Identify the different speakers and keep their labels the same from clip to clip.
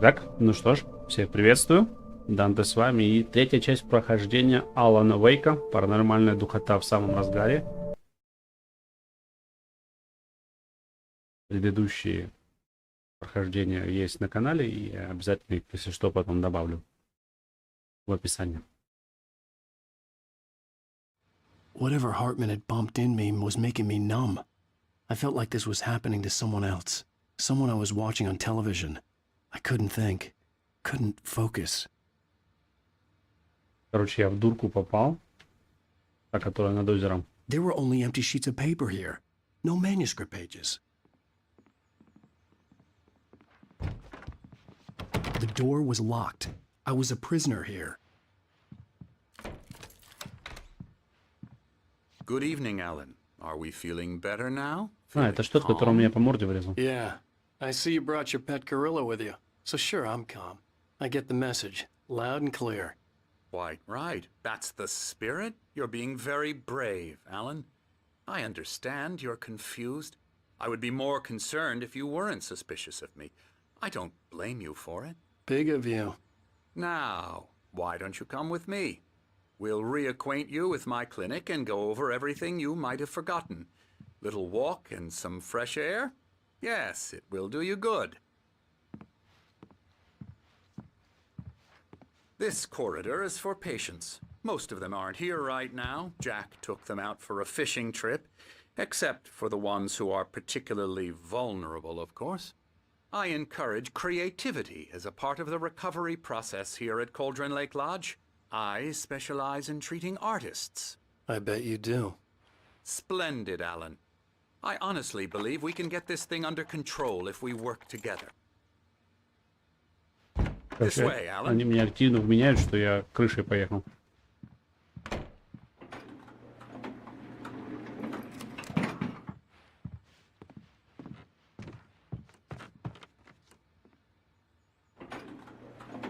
Speaker 1: Так, ну что ж, всех приветствую. Данте с вами и третья часть прохождения Алана Вейка. Паранормальная духота в самом разгаре. Предыдущие прохождения есть на канале, и я обязательно их, если что, потом добавлю в описании.
Speaker 2: Whatever Hartman had bumped in me was making me numb. I felt like this was happening to someone else, someone I was watching on television. I couldn't think, couldn't focus.
Speaker 1: Короче, я в дурку попал, та, которая над озером.
Speaker 2: There were only empty sheets of paper here, no manuscript pages. The door was locked. I was a prisoner here.
Speaker 3: Good evening, Alan. Are we feeling better now?
Speaker 1: Это что-то, который меня по морде врезал.
Speaker 2: Yeah, I see you brought your pet gorilla with you. So sure, I'm calm. I get the message, loud and clear.
Speaker 3: Quite right. That's the spirit. You're being very brave, Alan. I understand you're confused. I would be more concerned if you weren't suspicious of me. I don't blame you for it.
Speaker 2: Big of you.
Speaker 3: Now, why don't you come with me? We'll reacquaint you with my clinic and go over everything you might have forgotten. Little walk and some fresh air? Yes, it will do you good. This corridor is for patients. Most of them aren't here right now. Jack took them out for a fishing trip, except for the ones who are particularly vulnerable, of course. I encourage creativity as a part of the recovery process here at Cauldron Lake Lodge. I specialize in treating artists.
Speaker 2: I bet you do.
Speaker 3: Splendid, Alan. I honestly believe we can get this thing under control if we work together. This way, Alan.
Speaker 1: Они меня активно вменяют, что я крышей поехал.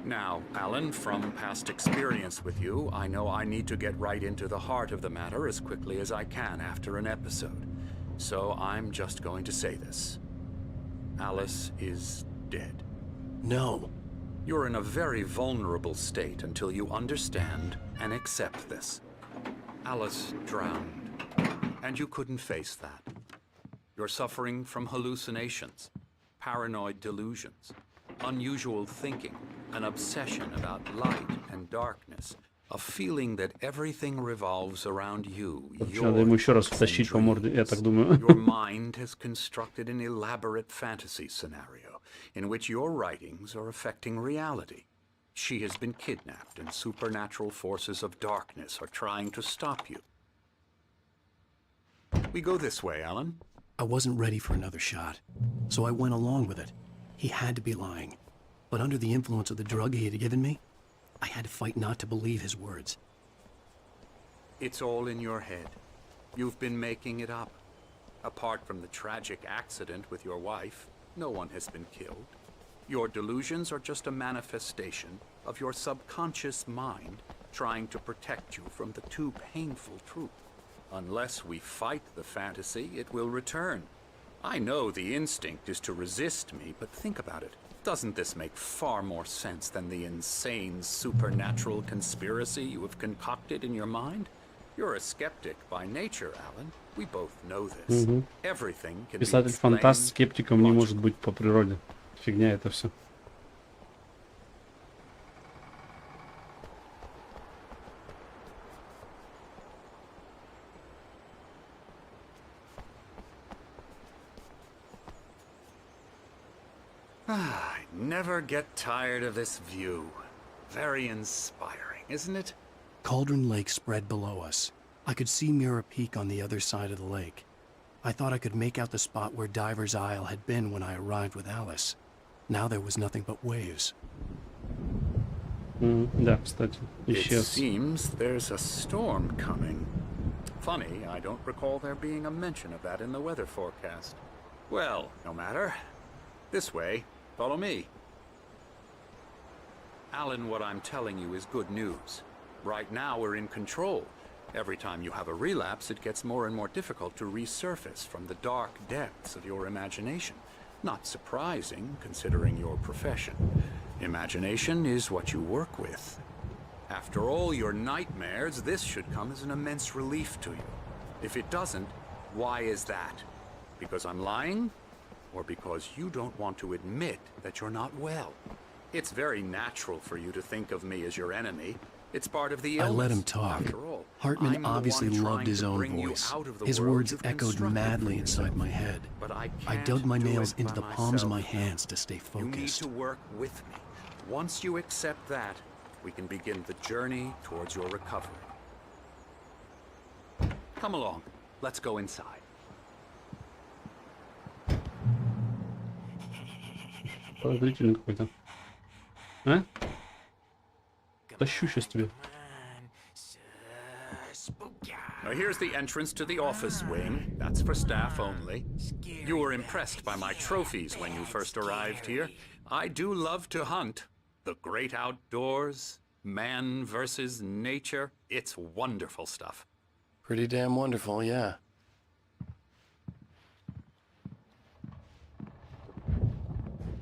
Speaker 3: Now, Alan, from past experience with you, I know I need to get right into the heart of the matter as quickly as I can after an episode. So I'm just going to say this. Alice is dead.
Speaker 2: No.
Speaker 3: You're in a very vulnerable state until you understand and accept this. Alice drowned, and you couldn't face that. You're suffering from hallucinations, paranoid delusions, unusual thinking, an obsession about light and darkness, a feeling that everything revolves around you.
Speaker 1: Надо ему еще раз втащить по морде, я так думаю.
Speaker 3: Your mind has constructed an elaborate fantasy scenario in which your writings are affecting reality. She has been kidnapped and supernatural forces of darkness are trying to stop you. We go this way, Alan.
Speaker 2: I wasn't ready for another shot, so I went along with it. He had to be lying. But under the influence of the drug he had given me, I had to fight not to believe his words.
Speaker 3: It's all in your head. You've been making it up. Apart from the tragic accident with your wife, no one has been killed. Your delusions are just a manifestation of your subconscious mind trying to protect you from the too painful truth. Unless we fight the fantasy, it will return. I know the instinct is to resist me, but think about it. Doesn't this make far more sense than the insane supernatural conspiracy you have concocted in your mind? You're a skeptic by nature, Alan. We both know this. Everything can be explained.
Speaker 1: Писатель-фантаст скептиком не может быть по природе. Фигня это все.
Speaker 3: I never get tired of this view. Very inspiring, isn't it?
Speaker 2: Cauldron Lake spread below us. I could see Mirror Peak on the other side of the lake. I thought I could make out the spot where Diver's Isle had been when I arrived with Alice. Now there was nothing but waves.
Speaker 1: Да, кстати,
Speaker 3: It
Speaker 1: исчез.
Speaker 3: seems there's a storm coming. Funny, I don't recall there being a mention of that in the weather forecast. Well, no matter. This way. Follow me. Alan, what I'm telling you is good news. Right now we're in control. Every time you have a relapse, it gets more and more difficult to resurface from the dark depths of your imagination. Not surprising, considering your profession. Imagination is what you work with. After all your nightmares, this should come as an immense relief to you. If it doesn't, why is that? Because I'm lying? Or because you don't want to admit that you're not well? It's very natural for you to think of me as your enemy. It's part of the illness.
Speaker 2: I let him talk.
Speaker 3: After all,
Speaker 2: Hartman
Speaker 3: I'm the
Speaker 2: obviously
Speaker 3: one
Speaker 2: loved
Speaker 3: trying
Speaker 2: his
Speaker 3: to
Speaker 2: own
Speaker 3: bring you
Speaker 2: voice.
Speaker 3: out of the
Speaker 2: His
Speaker 3: world
Speaker 2: words
Speaker 3: you've
Speaker 2: echoed
Speaker 3: constructed
Speaker 2: madly
Speaker 3: for
Speaker 2: inside
Speaker 3: yourself.
Speaker 2: my head.
Speaker 3: But I
Speaker 2: I
Speaker 3: can't
Speaker 2: dug my
Speaker 3: do
Speaker 2: nails
Speaker 3: it
Speaker 2: into
Speaker 3: by
Speaker 2: the palms of my
Speaker 3: myself.
Speaker 2: hands to stay
Speaker 3: You need
Speaker 2: focused.
Speaker 3: to work with me. Once you accept that, we can begin the journey towards your recovery. Come along. Let's go inside.
Speaker 1: Подозрительный какой-то. А? Тащу сейчас тебе.
Speaker 3: Now here's the entrance to the office wing. That's for staff only. You were impressed by my trophies when you first arrived here. I do love to hunt. The great outdoors, man versus nature. It's wonderful stuff.
Speaker 2: Pretty damn wonderful, yeah.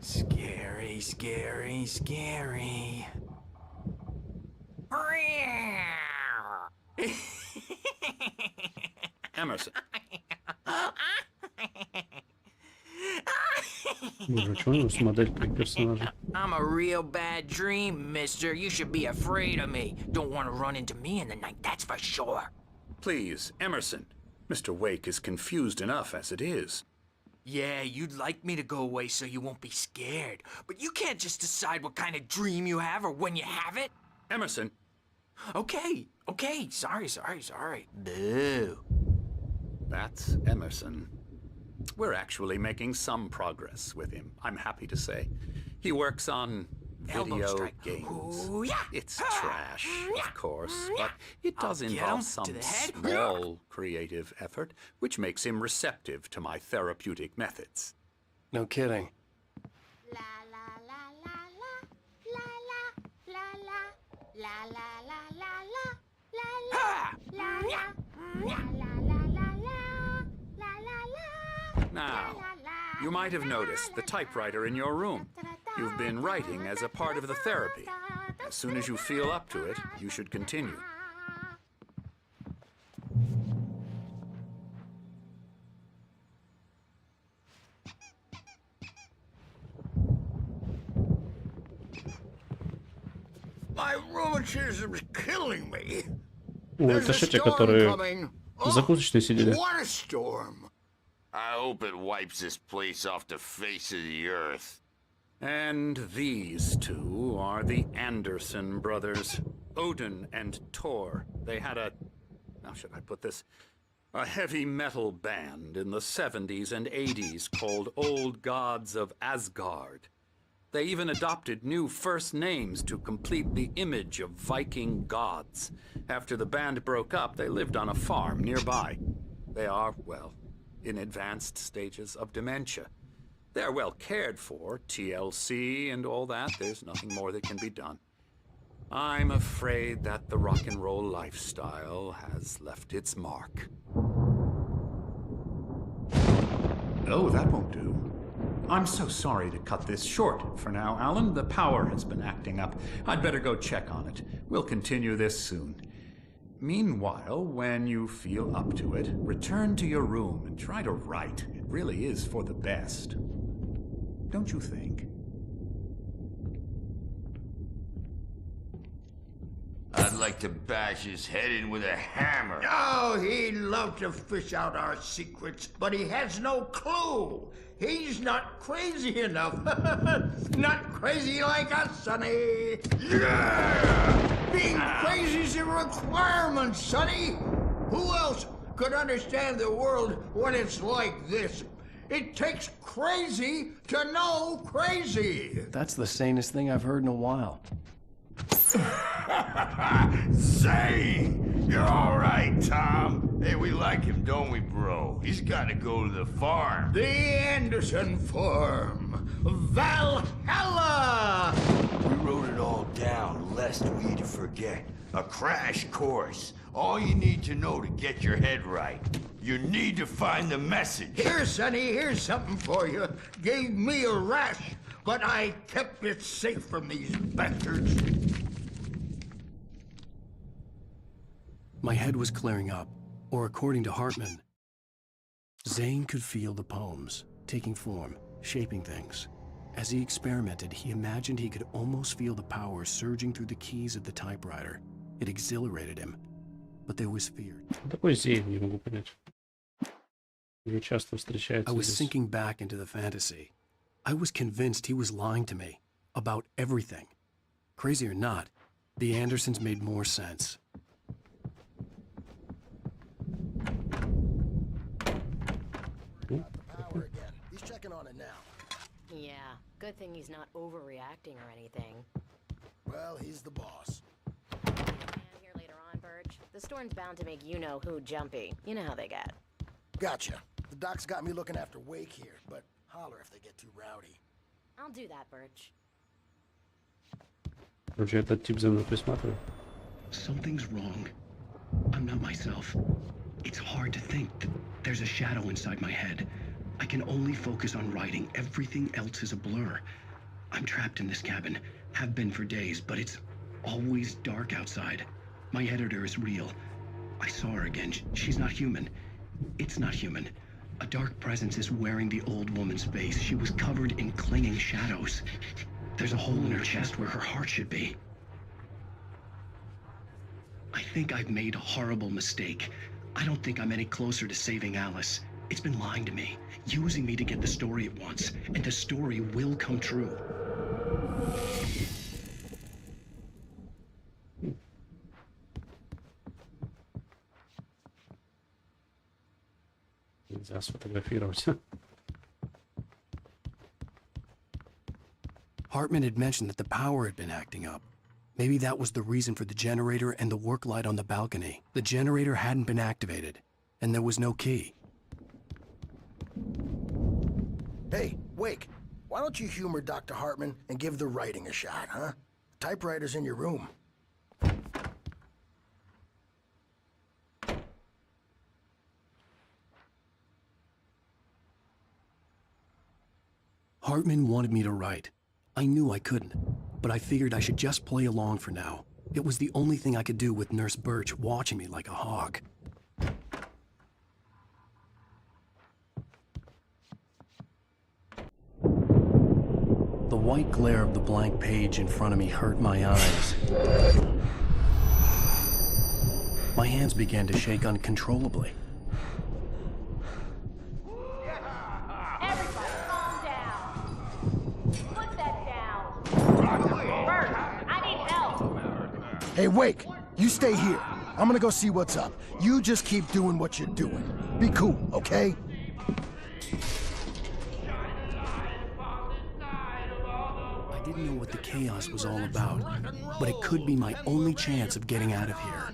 Speaker 4: Scary, scary, scary.
Speaker 3: Emerson.
Speaker 1: Боже, что у него с моделькой персонажа?
Speaker 4: I'm a real bad dream, mister. You should be afraid of me. Don't want to run into me in the night, that's for sure.
Speaker 3: Please, Emerson. Mr. Wake is confused enough as it is.
Speaker 4: Yeah, you'd like me to go away so you won't be scared. But you can't just decide what kind of dream you have or when you have it.
Speaker 3: Emerson.
Speaker 4: Okay, sorry. Boo.
Speaker 3: That's Emerson. We're actually making some progress with him, I'm happy to say. He works on
Speaker 4: Elbow
Speaker 3: video
Speaker 4: strike.
Speaker 3: games.
Speaker 4: Ooh, yeah.
Speaker 3: It's trash, of course, but it does
Speaker 4: I'll get
Speaker 3: involve
Speaker 4: him
Speaker 3: some
Speaker 4: to the head.
Speaker 3: small creative effort, which makes him receptive to my therapeutic methods.
Speaker 2: No kidding.
Speaker 5: La la la la la la la la la la la la la la la la la
Speaker 3: Now, you might have noticed the typewriter in your room. You've been writing as a part of the therapy. As soon as you feel up to it, you should continue.
Speaker 6: My rheumatism's killing me.
Speaker 1: О,
Speaker 6: There's
Speaker 1: это
Speaker 6: a
Speaker 1: же те,
Speaker 6: storm
Speaker 1: которые
Speaker 6: coming.
Speaker 1: в закусочной сидели.
Speaker 6: What a storm.
Speaker 7: I hope it wipes this place off the face of the earth.
Speaker 3: And these two are the Anderson brothers, Odin and Tor. They had how should I put this? A heavy metal band in the 70s and 80s called Old Gods of Asgard. They even adopted new first names to complete the image of Viking gods. After the band broke up, they lived on a farm nearby. They are, well, in advanced stages of dementia. They're well cared for, TLC and all that. There's nothing more that can be done. I'm afraid that the rock and roll lifestyle has left its mark. Oh, that won't do. I'm so sorry to cut this short for now, Alan. The power has been acting up. I'd better go check on it. We'll continue this soon. Meanwhile, when you feel up to it, return to your room and try to write. It really is for the best. Don't you think?
Speaker 7: I'd like to bash his head in with a hammer.
Speaker 6: Oh, he'd love to fish out our secrets, but he has no clue. He's not crazy enough. Not crazy like us, Sonny. Yeah! Being crazy's a requirement, Sonny. Who else could understand the world when it's like this? It takes crazy to know crazy.
Speaker 2: That's the sanest thing I've heard in a while.
Speaker 7: Zane! You're all right, Tom. Hey, we like him, don't we, bro? He's got to go to the farm.
Speaker 6: The Anderson Farm. Valhalla!
Speaker 7: We wrote it all down, lest we to forget. A crash course. All you need to know to get your head right. You need to find the message.
Speaker 6: Here, Sonny, here's something for you. Gave me a rash, but I kept it safe from these bastards.
Speaker 2: My head was clearing up, or according to Hartman, Zane could feel the poems, taking form, shaping things. As he experimented, he imagined he could almost feel the power surging through the keys of the typewriter. It exhilarated him, but there was fear.
Speaker 1: Такой Зейн, не могу понять. Не часто встречается
Speaker 2: I was
Speaker 1: здесь.
Speaker 2: sinking back into the fantasy. I was convinced he was lying to me about everything. Crazy or not, the Andersons made more sense.
Speaker 8: Power again. He's checking on it now.
Speaker 9: Yeah, good thing he's not overreacting or anything.
Speaker 8: Well, he's the boss.
Speaker 9: Man here later on, Birch. The storm's bound to make you-know-who jumpy. You know how they get.
Speaker 8: Gotcha. The doc's got me looking after Wake here, but holler if they get too rowdy.
Speaker 9: I'll do that, Birch.
Speaker 1: Короче, этот тип за мной присматривает.
Speaker 2: Something's wrong. I'm not myself. It's hard to think. There's a shadow inside my head. I can only focus on writing. Everything else is a blur. I'm trapped in this cabin. Have been for days, but it's always dark outside. My editor is real. I saw her again. She's not human. It's not human. A dark presence is wearing the old woman's face. She was covered in clinging shadows. There's a hole in her chest where her heart should be. I think I've made a horrible mistake. I don't think I'm any closer to saving Alice. It's been lying to me, using me to get the story it wants, and the story will come true.
Speaker 1: Нельзя сфотографировать.
Speaker 2: Hartman had mentioned that the power had been acting up. Maybe that was the reason for the generator and the work light on the balcony. The generator hadn't been activated, and there was no key.
Speaker 8: Hey, Wake, why don't you humor Dr. Hartman and give the writing a shot, huh? The typewriter's in your room.
Speaker 2: Hartman wanted me to write. I knew I couldn't, but I figured I should just play along for now. It was the only thing I could do with Nurse Birch watching me like a hawk. The white glare of the blank page in front of me hurt my eyes. My hands began to shake uncontrollably.
Speaker 5: Everybody, calm down. Put that down. Bert, I need help.
Speaker 8: Hey, Wake, you stay here. I'm gonna go see what's up. You just keep doing what you're doing. Be cool, okay?
Speaker 2: I didn't know what the chaos was all about, but it could be my only chance of getting out of here.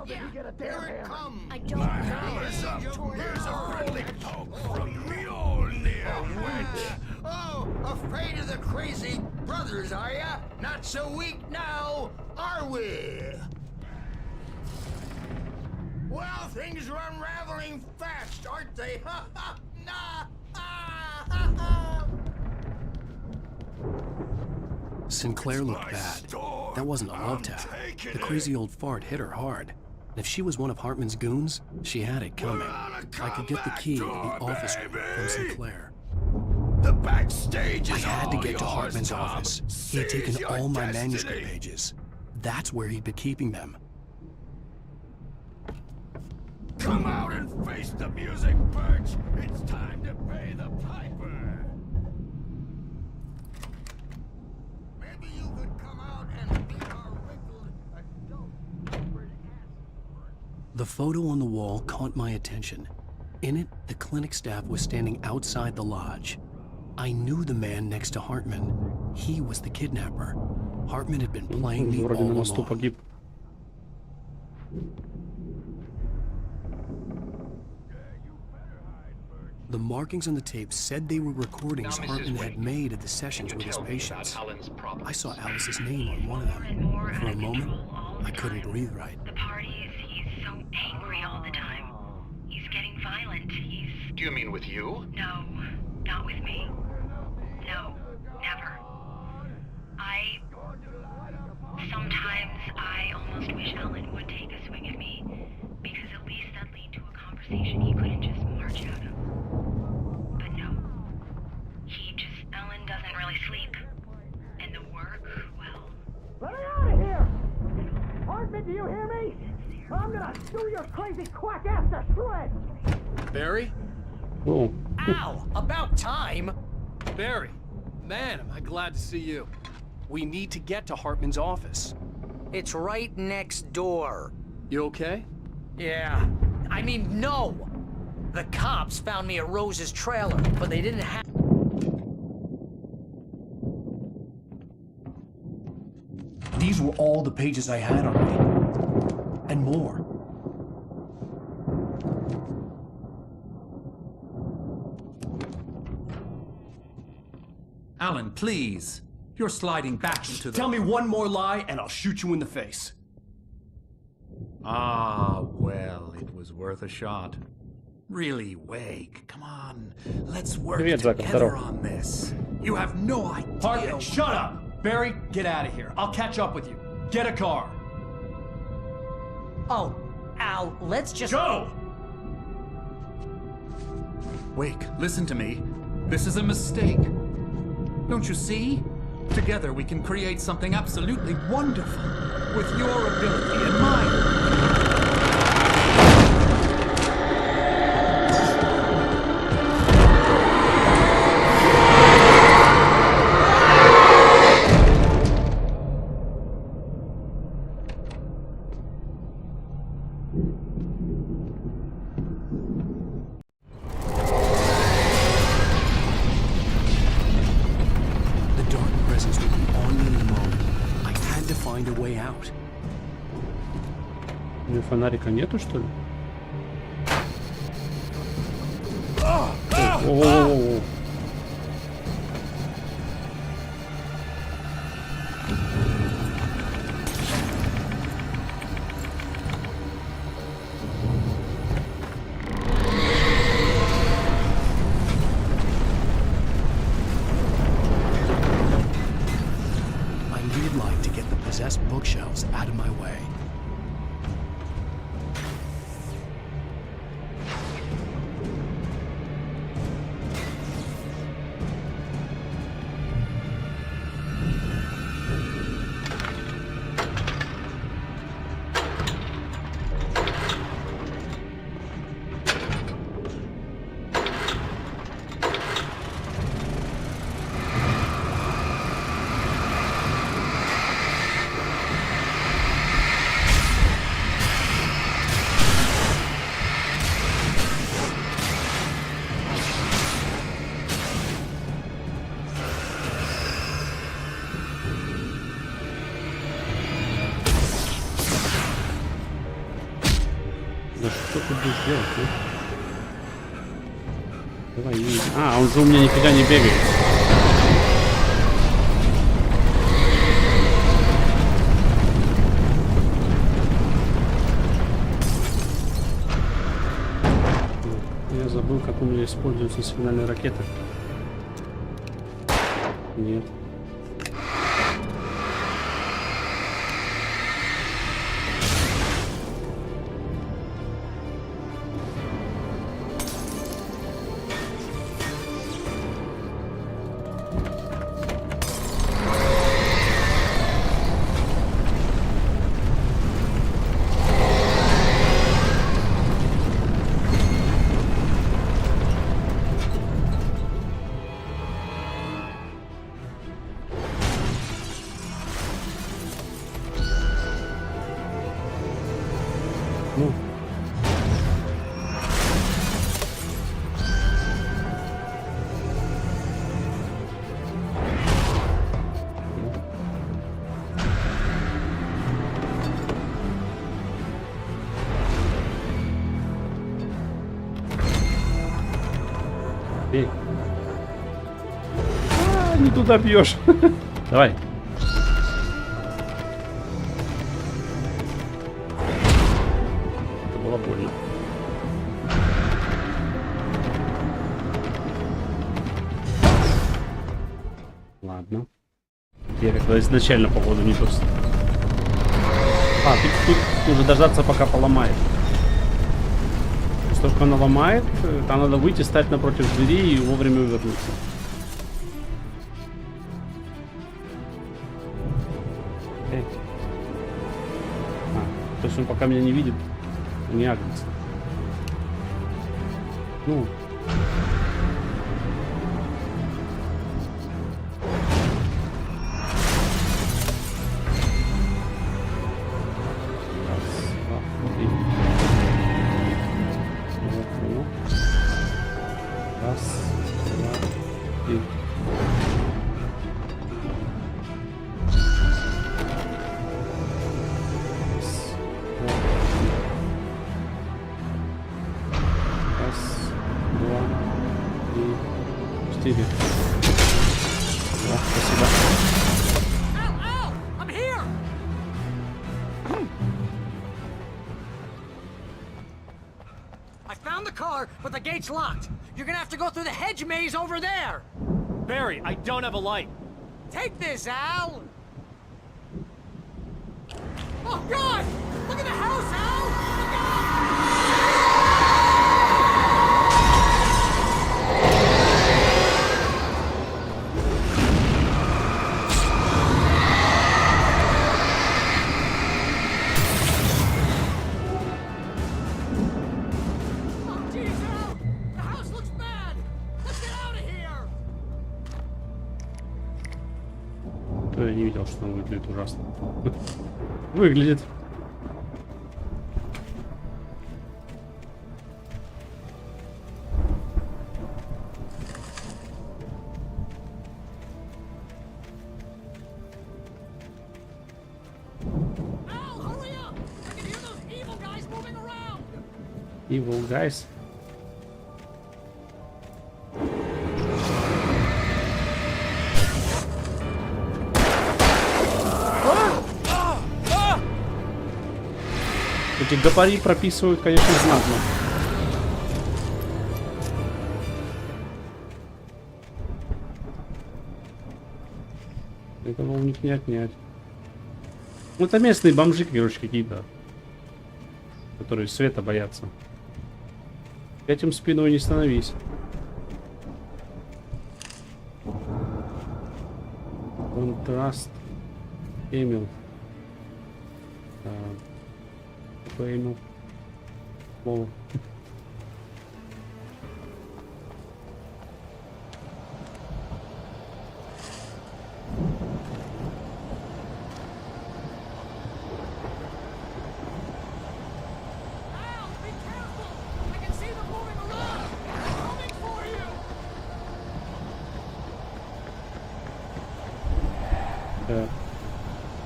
Speaker 6: Here it comes.
Speaker 9: I don't know.
Speaker 7: Here's a friendly poke from Mjolnir, wench.
Speaker 6: Oh, afraid of the crazy brothers, are ya? Not so weak now, are we? Well, things are unraveling fast, aren't they? Ha ha! Nah! Ah, ha ha!
Speaker 2: Sinclair looked bad. That wasn't a love tap. The crazy old fart hit her hard. And if she was one of Hartman's goons, she had it coming. I could get the key to the office from Sinclair.
Speaker 7: The backstage
Speaker 2: I
Speaker 7: is
Speaker 2: had to
Speaker 7: all
Speaker 2: get to
Speaker 7: yours,
Speaker 2: Hartman's
Speaker 7: Tom.
Speaker 2: office. He had taken
Speaker 7: Seize your
Speaker 2: all my
Speaker 7: destiny.
Speaker 2: manuscript pages. That's where he'd been keeping them.
Speaker 7: Come out and face the music, Birch. It's time to pay the piper.
Speaker 6: Maybe you could come out and be our wrinkled adult.
Speaker 2: The photo on the wall caught my attention. In it, the clinic staff was standing outside the lodge. I knew the man next to Hartman. He was the kidnapper. Hartman had been playing me all
Speaker 1: Вроде на мосту
Speaker 2: along.
Speaker 1: погиб.
Speaker 2: The markings on the tape said they were recordings
Speaker 10: Now, Mrs.
Speaker 2: Hartman
Speaker 10: Wake,
Speaker 2: had made of the
Speaker 10: Can
Speaker 2: sessions
Speaker 10: you
Speaker 2: with his
Speaker 10: tell me about
Speaker 2: patients.
Speaker 10: Alan's problems?
Speaker 2: I saw Alice's name on one of them. For a moment, I couldn't breathe right.
Speaker 11: The parties, he's so angry all the time. He's getting violent. He's...
Speaker 10: Do you mean with you?
Speaker 11: No, not with me. No, never. Sometimes I almost wish Alan would take a swing at me, because at least that'd lead to a conversation he couldn't just march out of. But no. Alan doesn't really sleep. And the work, well...
Speaker 6: Let me out of here! Hartman, do you hear me? I'm gonna chew your crazy quack ass to shreds!
Speaker 12: Barry?
Speaker 1: Oh.
Speaker 12: Ow! About time! Barry, man, am I glad to see you. We need to get to Hartman's office.
Speaker 4: It's right next door.
Speaker 12: You okay?
Speaker 4: Yeah. I mean, no! The cops found me at Rose's trailer, but they didn't have...
Speaker 2: These were all the pages I had on me. And more.
Speaker 3: Alan, please. You're sliding back into the...
Speaker 12: Tell me one more lie and I'll shoot you in the face.
Speaker 3: Ah, well, it was worth a shot. Really, Wake, come on. Let's work
Speaker 1: Привет, Зак,
Speaker 3: together
Speaker 1: здорово.
Speaker 3: on this. You have no idea...
Speaker 12: Hartman, shut up! Barry, get out of here. I'll catch up with you. Get a car.
Speaker 4: Oh, Al, let's just...
Speaker 12: Go!
Speaker 3: Wake, listen to me. This is a mistake. Don't you see? Together we can create something absolutely wonderful. With your ability and mine.
Speaker 1: У меня фонарика нету, что ли? О-о-о-о-о.
Speaker 2: I needed light to get the possessed bookshelves out of my way.
Speaker 1: Да что ты будешь делать, а? Давай, он же у меня нифига не бегает. Я забыл, как у меня используется сигнальная ракета. Нет. Не туда бьешь. Давай. Это было больно. Ладно. Я как-то изначально, походу, не просто. А, тут нужно дождаться, пока поломает. Если только она ломает, там надо выйти, стать напротив двери и вовремя вернуться. То есть он пока меня не видит, не агнется. Ну.
Speaker 10: But the gate's locked. You're gonna have to go through the hedge maze over there.
Speaker 12: Barry, I don't have a light.
Speaker 10: Take this, Al. Oh, God! Look at the house, Al! Look
Speaker 1: Я не видел, что он выглядит ужасно. Выглядит. Evil guys. Эти габари прописывают, конечно, знатно. Этого у них не отнять. Ну, это местные бомжи, короче, какие-то, которые света боятся. Этим спиной не становись. Контраст. Эмил. Эмил. Слово.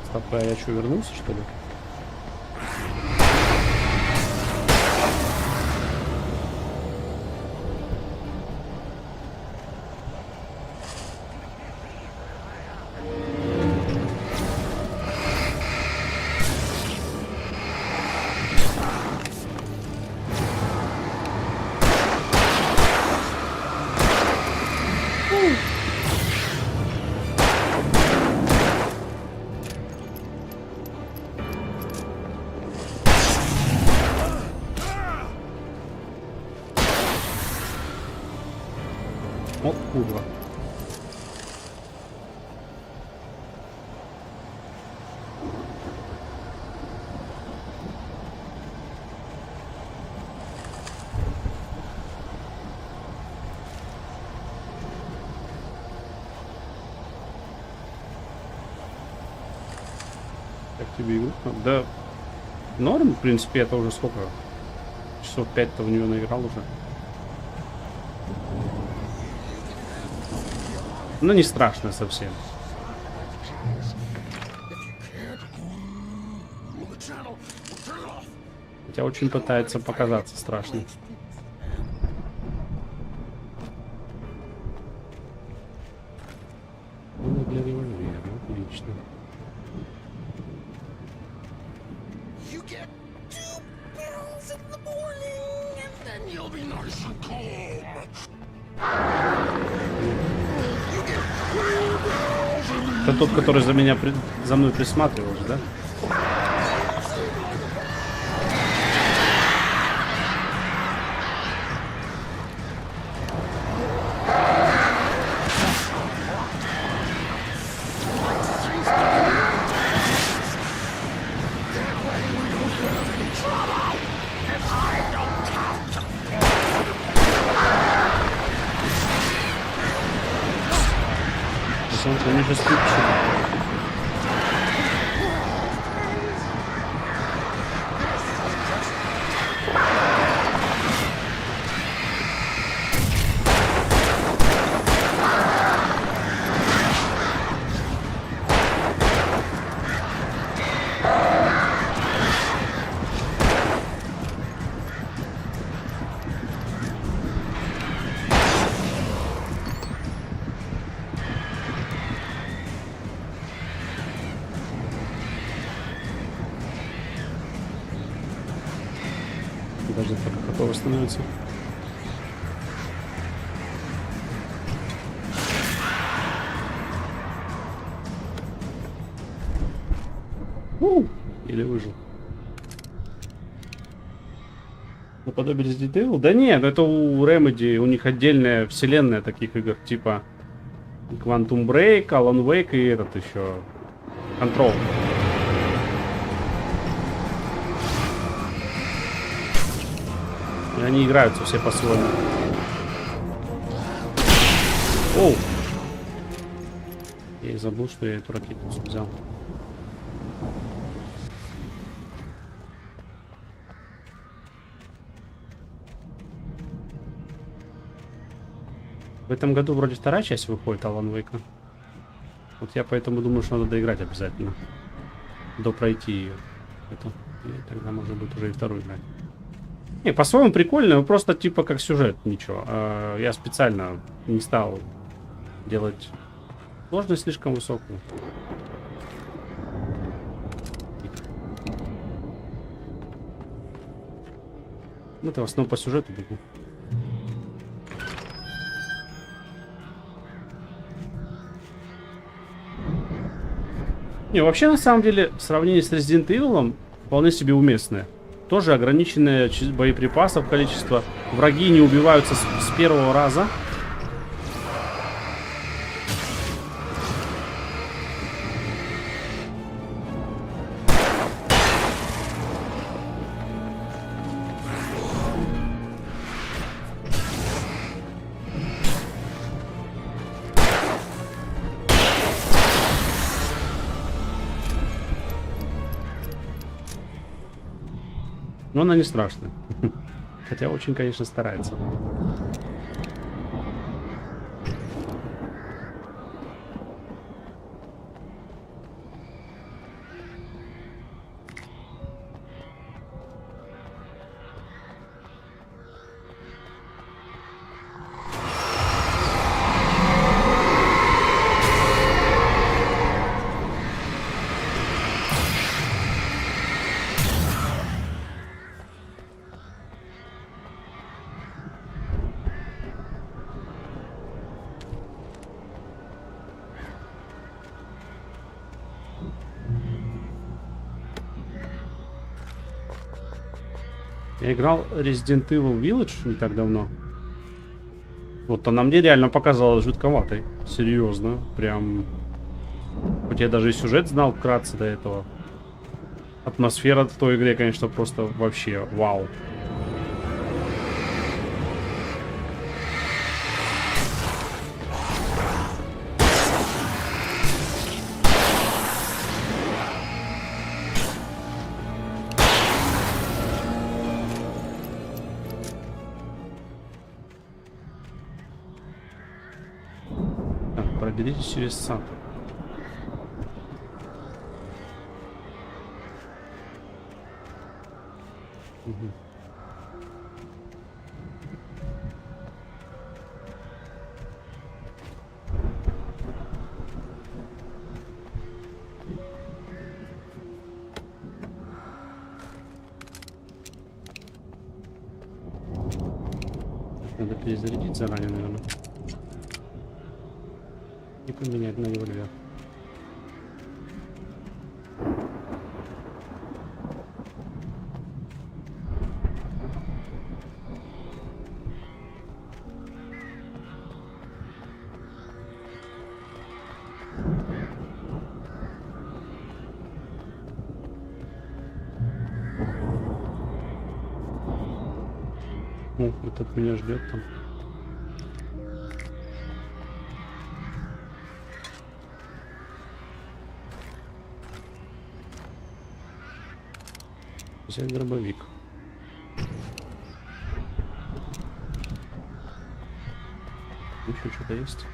Speaker 1: Стоп, а я что, вернулся, что ли? О, курва. Как тебе игру? Да, норм, в принципе, это уже сколько? Часов 5-то в нее наиграл уже. Ну, не страшно совсем. Хотя очень пытается показаться страшным. Ну, для револьвера, отлично. Это тот, который за мной присматривал, да? Они же ступчат. Даже так готово становится. Или выжил. Наподобие Resident Evil? Да нет, это у Remedy, у них отдельная вселенная таких игр, типа Quantum Break, Alan Wake и этот еще Control. И они играются все по-своему. Оу! Я и забыл, что я эту ракетницу взял. В этом году вроде вторая часть выходит Alan Wake. Вот я поэтому думаю, что надо доиграть обязательно. Допройти ее. И тогда можно будет уже и вторую играть. Не, по-своему прикольно, но просто типа как сюжет, ничего. Я специально не стал делать сложность слишком высокую. Это в основном по сюжету бегу. Не, вообще на самом деле сравнение с Resident Evil вполне себе уместное. Тоже ограниченное боеприпасов количество. Враги не убиваются с первого раза. Но она не страшная. Хотя очень, конечно, старается. Я играл Resident Evil Village не так давно. Вот она мне реально показалась жутковатой. Серьезно. Прям... Хоть я даже и сюжет знал вкратце до этого. Атмосфера в той игре, конечно, просто вообще вау. Проберитесь через сад. Угу. перезарядить заранее, наверное. И поменять на револьвер. О, этот меня ждет там. Взять дробовик. Еще что-то есть?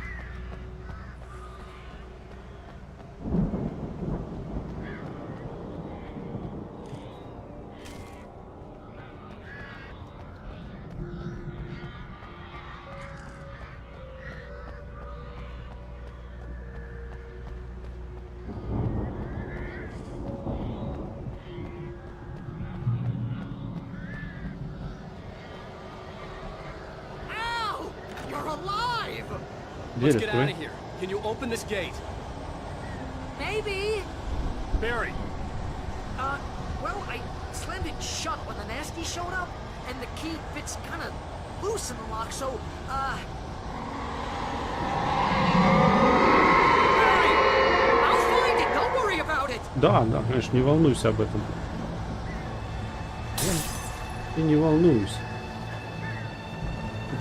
Speaker 12: Let's get out of here. Can you open this gate?
Speaker 10: Maybe.
Speaker 12: Barry.
Speaker 10: Well, I slammed it shut when the nasty showed up, and the key fits kind of loose in the lock, so, Barry, I'll find it. Don't worry about it.
Speaker 1: Да, да, конечно, не волнуйся об этом. Я не волнуюсь.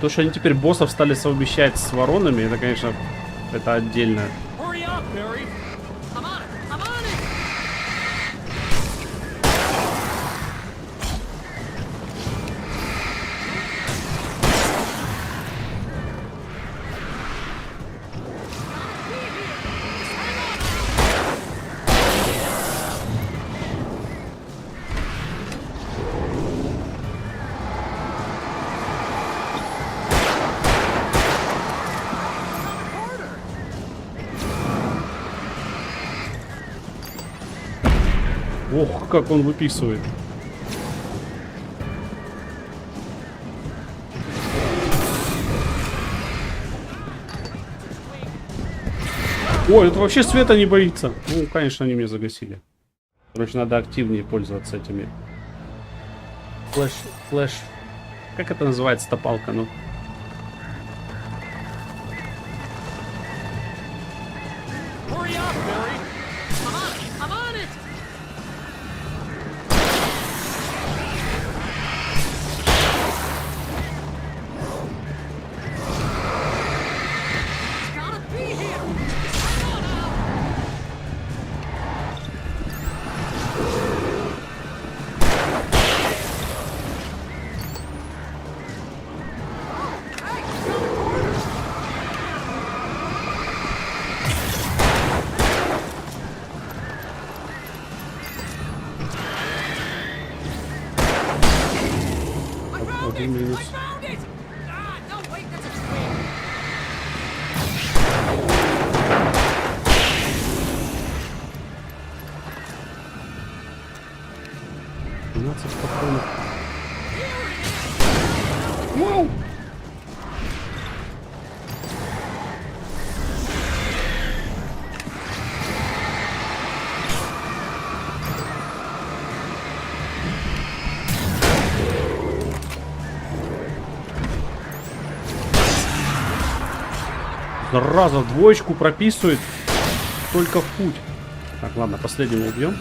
Speaker 1: То, что они теперь боссов стали совмещать с воронами, это, конечно, это отдельно. Ох, как он выписывает. Ой, это вообще света не боится. Ну, конечно, они меня загасили. Короче, надо активнее пользоваться этими. Флэш. Как это называется, палка, ну? Вау! Зараза, двоечку прописывает только в путь. Так, ладно, последнего убьем.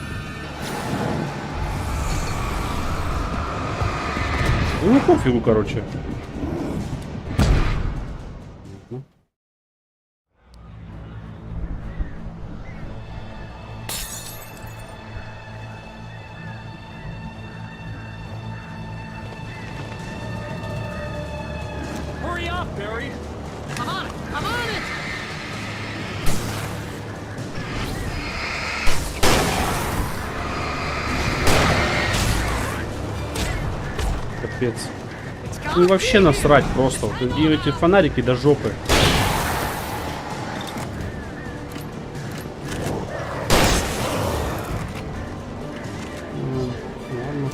Speaker 1: Ну, пофигу, короче.
Speaker 12: Hurry up, Barry.
Speaker 10: I'm on it. I'm on it.
Speaker 1: Капец. Ну вообще насрать просто. И эти фонарики до жопы. Ладно.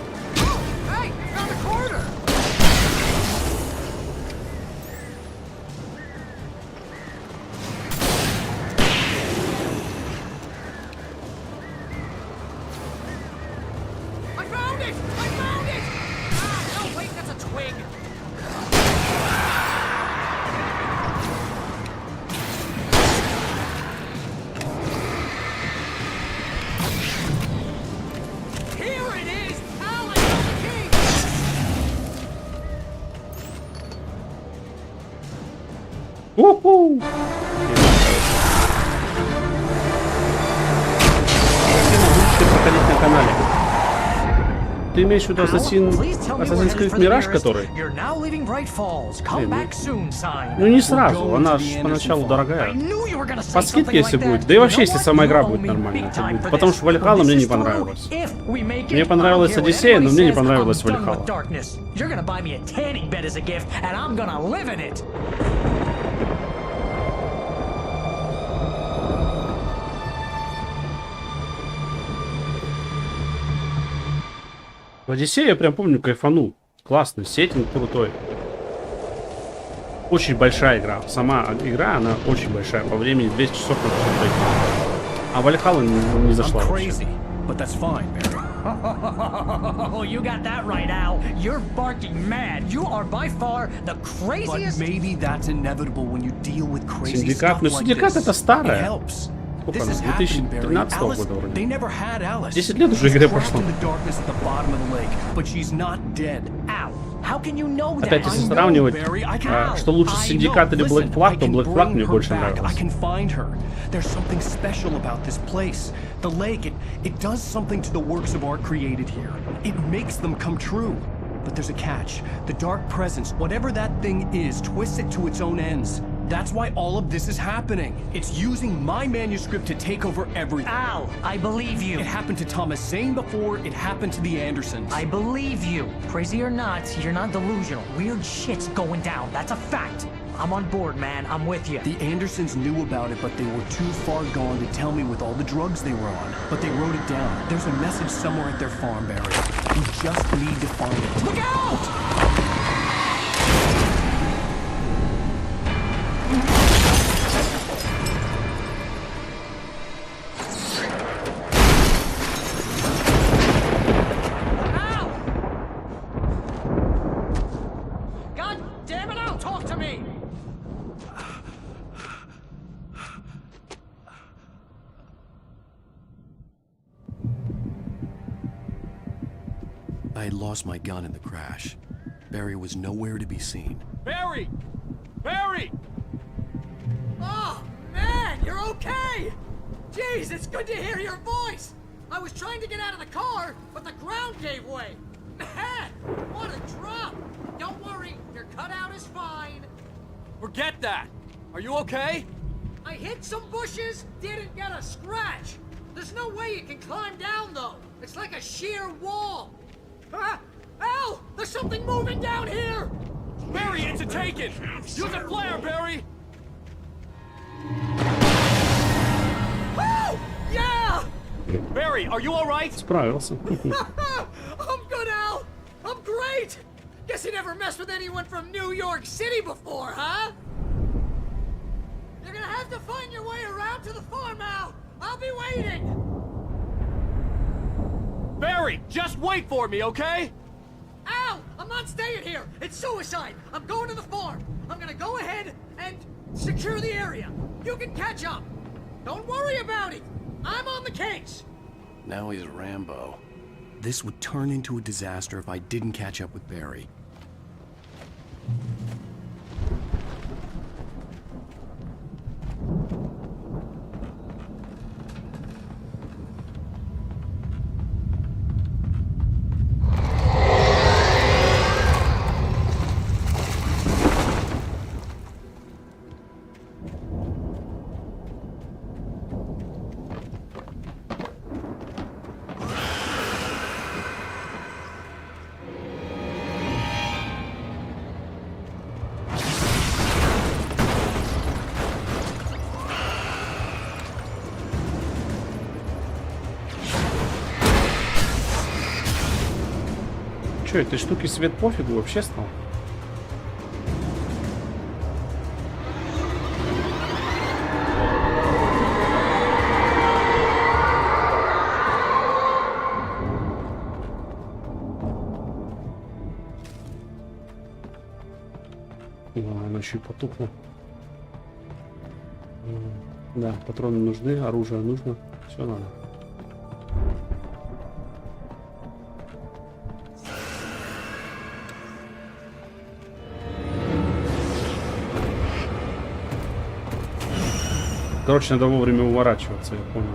Speaker 1: Уху! Проходить на канале. Ты имеешь в виду Assassin's Creed Mirage, который? Ну не сразу, она ж поначалу дорогая. По скидке если будет, да и вообще если сама игра будет нормальная, это будет. Потому что Valhalla мне не понравилась. Мне понравилась Одиссея, но мне не понравилась Valhalla. В Одиссее я прям помню, кайфанул. Классный, сеттинг крутой. Очень большая игра. Сама игра, она очень большая. По времени 200 часов надо пройти. А Valhalla не зашла вообще.
Speaker 10: Oh, you got that right, Al. You're barking mad. You are by far the craziest.
Speaker 12: But maybe that's inevitable when you deal with crazy
Speaker 1: Синдикат,
Speaker 12: stuff
Speaker 1: ну
Speaker 12: like
Speaker 1: Синдикат
Speaker 12: this.
Speaker 1: это старая.
Speaker 12: This
Speaker 1: Сколько
Speaker 12: has
Speaker 1: она?
Speaker 12: happened, Barry.
Speaker 1: 2013
Speaker 12: Alice,
Speaker 1: года вроде.
Speaker 12: they never had Alice.
Speaker 1: 10 лет уже игре прошло.
Speaker 12: In the darkness at the bottom of the lake, but she's not dead.
Speaker 10: Al, how can you know that?
Speaker 1: Опять, если сравнивать, что лучше Синдикат или Black Flag, то Black Flag мне больше
Speaker 12: I
Speaker 1: нравился.
Speaker 12: can find her. There's something special about this place. The lake, it does something to the works of art created here. It makes them come true. But there's a catch. The dark presence, whatever that thing is, twists it to its own ends. That's why all of this is happening. It's using my manuscript to take over everything.
Speaker 10: Al, I believe you.
Speaker 12: It happened to Thomas Zane before, it happened to the Andersons.
Speaker 10: I believe you. Crazy or not, you're not delusional. Weird shit's going down. That's a fact. I'm on board, man. I'm with you.
Speaker 12: The Andersons knew about it, but they were too far gone to tell me with all the drugs they were on. But they wrote it down. There's a message somewhere at their farm, Barry. You just need to find it. Look out!
Speaker 2: I had lost my gun in the crash. Barry was nowhere to be seen.
Speaker 12: Barry! Barry!
Speaker 10: Oh, man, you're okay! Jeez, it's good to hear your voice! I was trying to get out of the car, but the ground gave way. Man, what a drop! Don't worry, your cutout is fine.
Speaker 12: Forget that! Are you okay?
Speaker 10: I hit some bushes, didn't get a scratch. There's no way you can climb down, though. It's like a sheer wall. Ah! Al! There's something moving down here!
Speaker 12: Barry, it's a taken! Use a flare, Barry!
Speaker 10: Oh! Yeah!
Speaker 12: Barry, are you alright?
Speaker 1: Справился.
Speaker 10: I'm good, Al! I'm great! Guess you never messed with anyone from New York City before, huh? You're gonna have to find your way around to the farm, Al! I'll be waiting!
Speaker 12: Barry, just wait for me, okay?
Speaker 10: Al! I'm not staying here! It's suicide! I'm going to the farm! I'm gonna go ahead and secure the area! You can catch up! Don't worry about it! I'm on the case!
Speaker 2: Now he's Rambo. This would turn into a disaster if I didn't catch up with Barry.
Speaker 1: Че, этой штуки свет пофигу вообще стал? Она еще и потухла. Да, патроны нужны, оружие нужно, все надо. Короче, надо вовремя уворачиваться, я понял.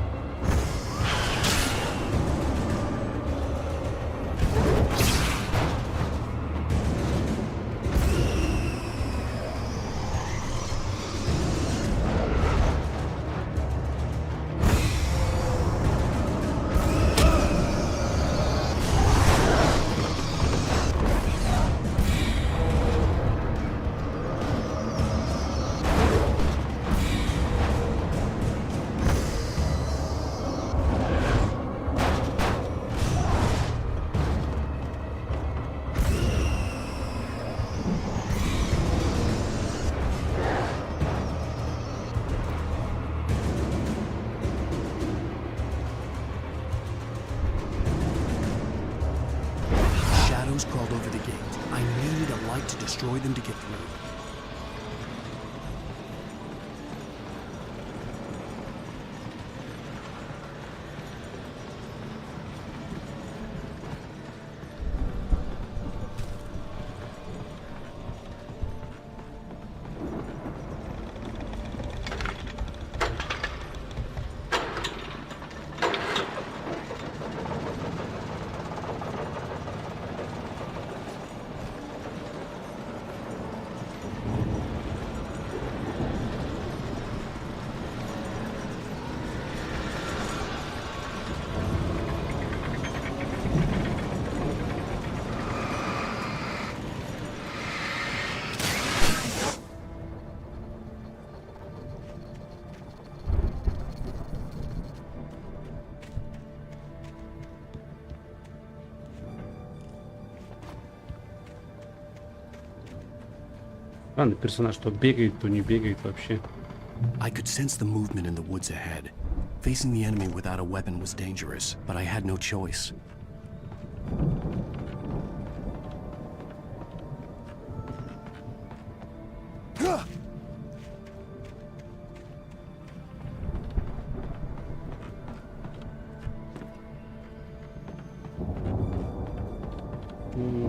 Speaker 2: Crawled over the gate. I need a light to destroy them to get through.
Speaker 1: Странный персонаж, то бегает, то не бегает вообще.
Speaker 2: I could sense the movement in the woods ahead. Facing the enemy without a weapon was dangerous, but I had no choice.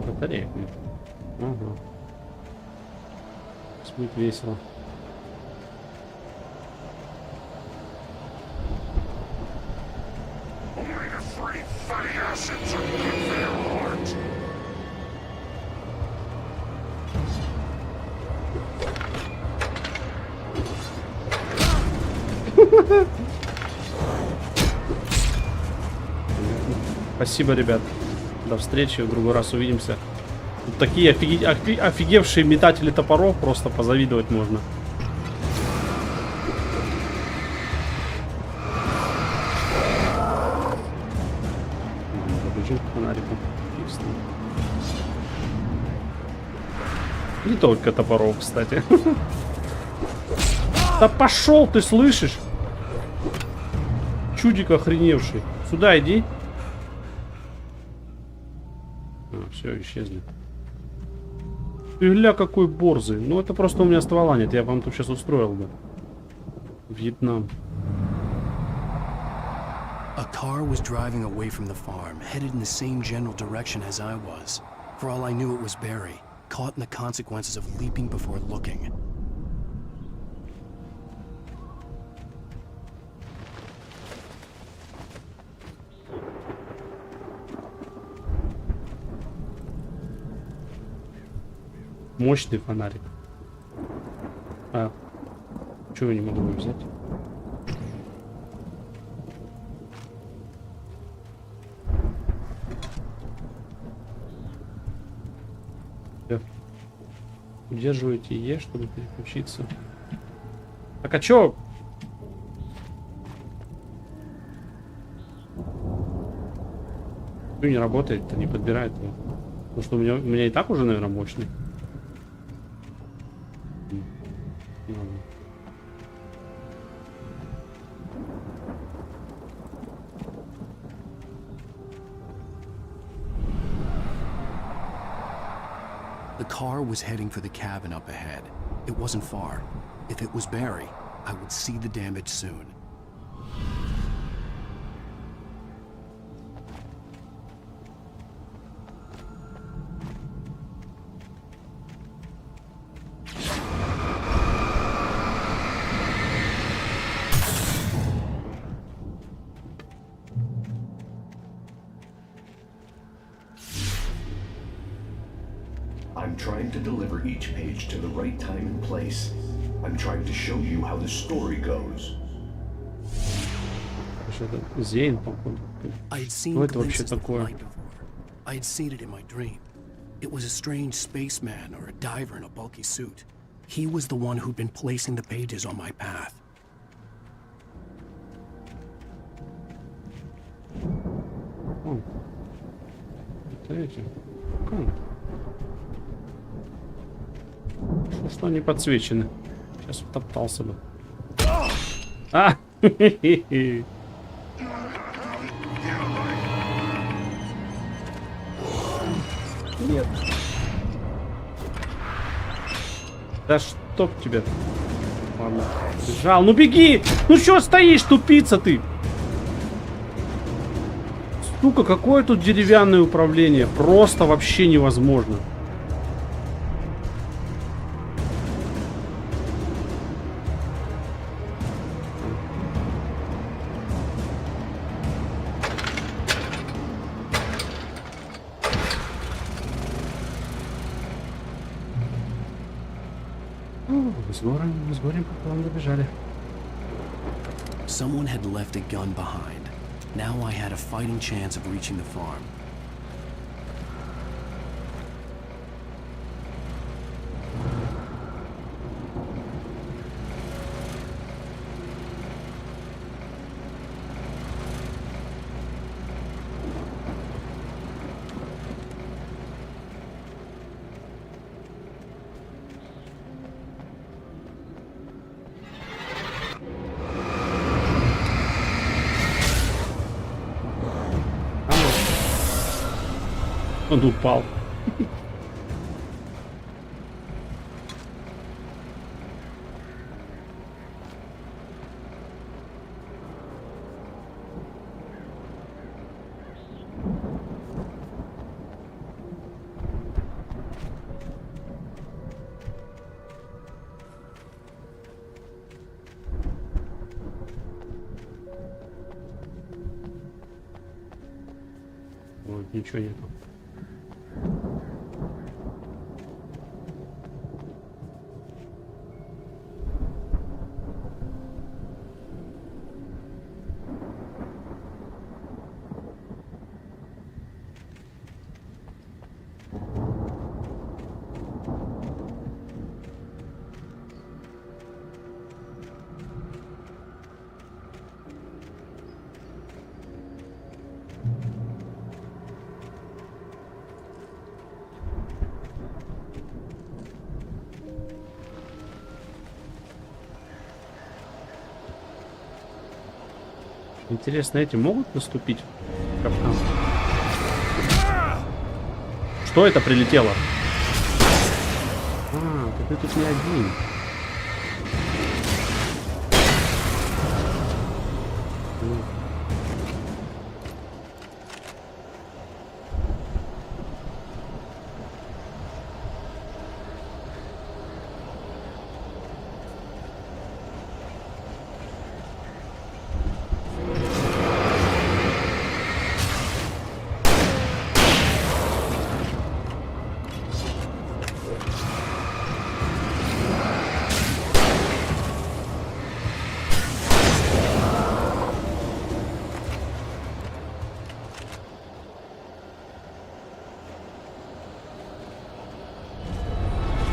Speaker 1: Батареек нет. Ага. Будет весело. Спасибо, ребят. До встречи. В другой раз увидимся. Тут такие офигевшие метатели топоров, просто позавидовать можно. Побежим к фонарику. Не только топоров, кстати. Да пошел ты, слышишь? Чудик охреневший. Сюда иди. Все, исчезли. Ты гля, какой борзый. Ну, это просто у меня ствола нет. Я вам тут сейчас устроил бы. Вьетнам.
Speaker 2: A car was driving away from the farm, headed in the same general direction as I was. For all I knew, it was Barry, caught in the consequences of leaping before looking.
Speaker 1: Мощный фонарик. А, чего я не могу его взять? Все. Удерживайте Е, чтобы переключиться. Так, а чё? Чё не работает-то, не подбирает его? Потому что у меня и так уже, наверное, мощный.
Speaker 2: The car was heading for the cabin up ahead. It wasn't far. If it was Barry, I would see the damage soon.
Speaker 13: trying to deliver each page to the right time and place. I'm trying to show you how the story goes.
Speaker 1: Зейн, походу. Что это вообще такое?
Speaker 2: I had seen it in my dream. It was a strange spaceman or a diver in a bulky suit. He was the one who'd been placing the pages on my path.
Speaker 1: О, это эти. Что они подсвечены? Сейчас втоптался бы. А! Нет. Да чтоб тебя. Ладно. Бежал. Ну беги! Ну чё стоишь, тупица ты? Сука, какое тут деревянное управление. Просто вообще невозможно. С горем пополам добежали.
Speaker 2: Someone had left a gun behind. Now I had a fighting chance of reaching the farm.
Speaker 1: Он упал. Вот, ничего нету. Интересно, эти могут наступить? Капкан. Что это прилетело? А, ты тут не один.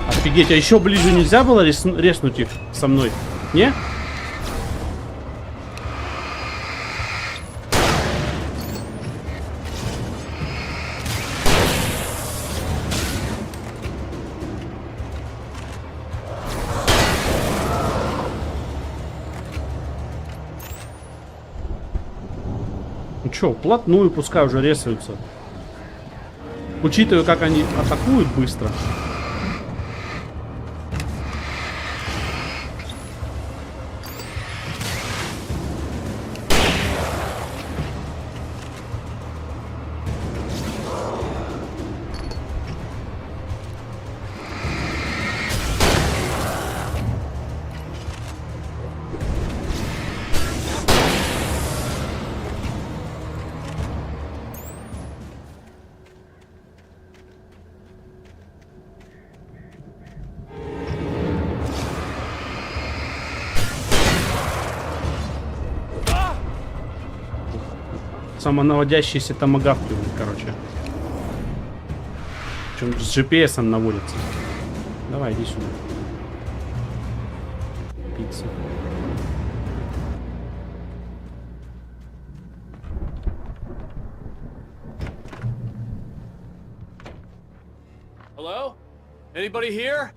Speaker 1: Офигеть, а еще ближе нельзя было резнуть их со мной? Не? Ну что, вплотную пускай уже резаются. Учитывая, как они атакуют быстро. самонаводящиеся томагавки, короче. Причем с GPS наводится. Давай, иди сюда. Пицца.
Speaker 14: Hello? Anybody here?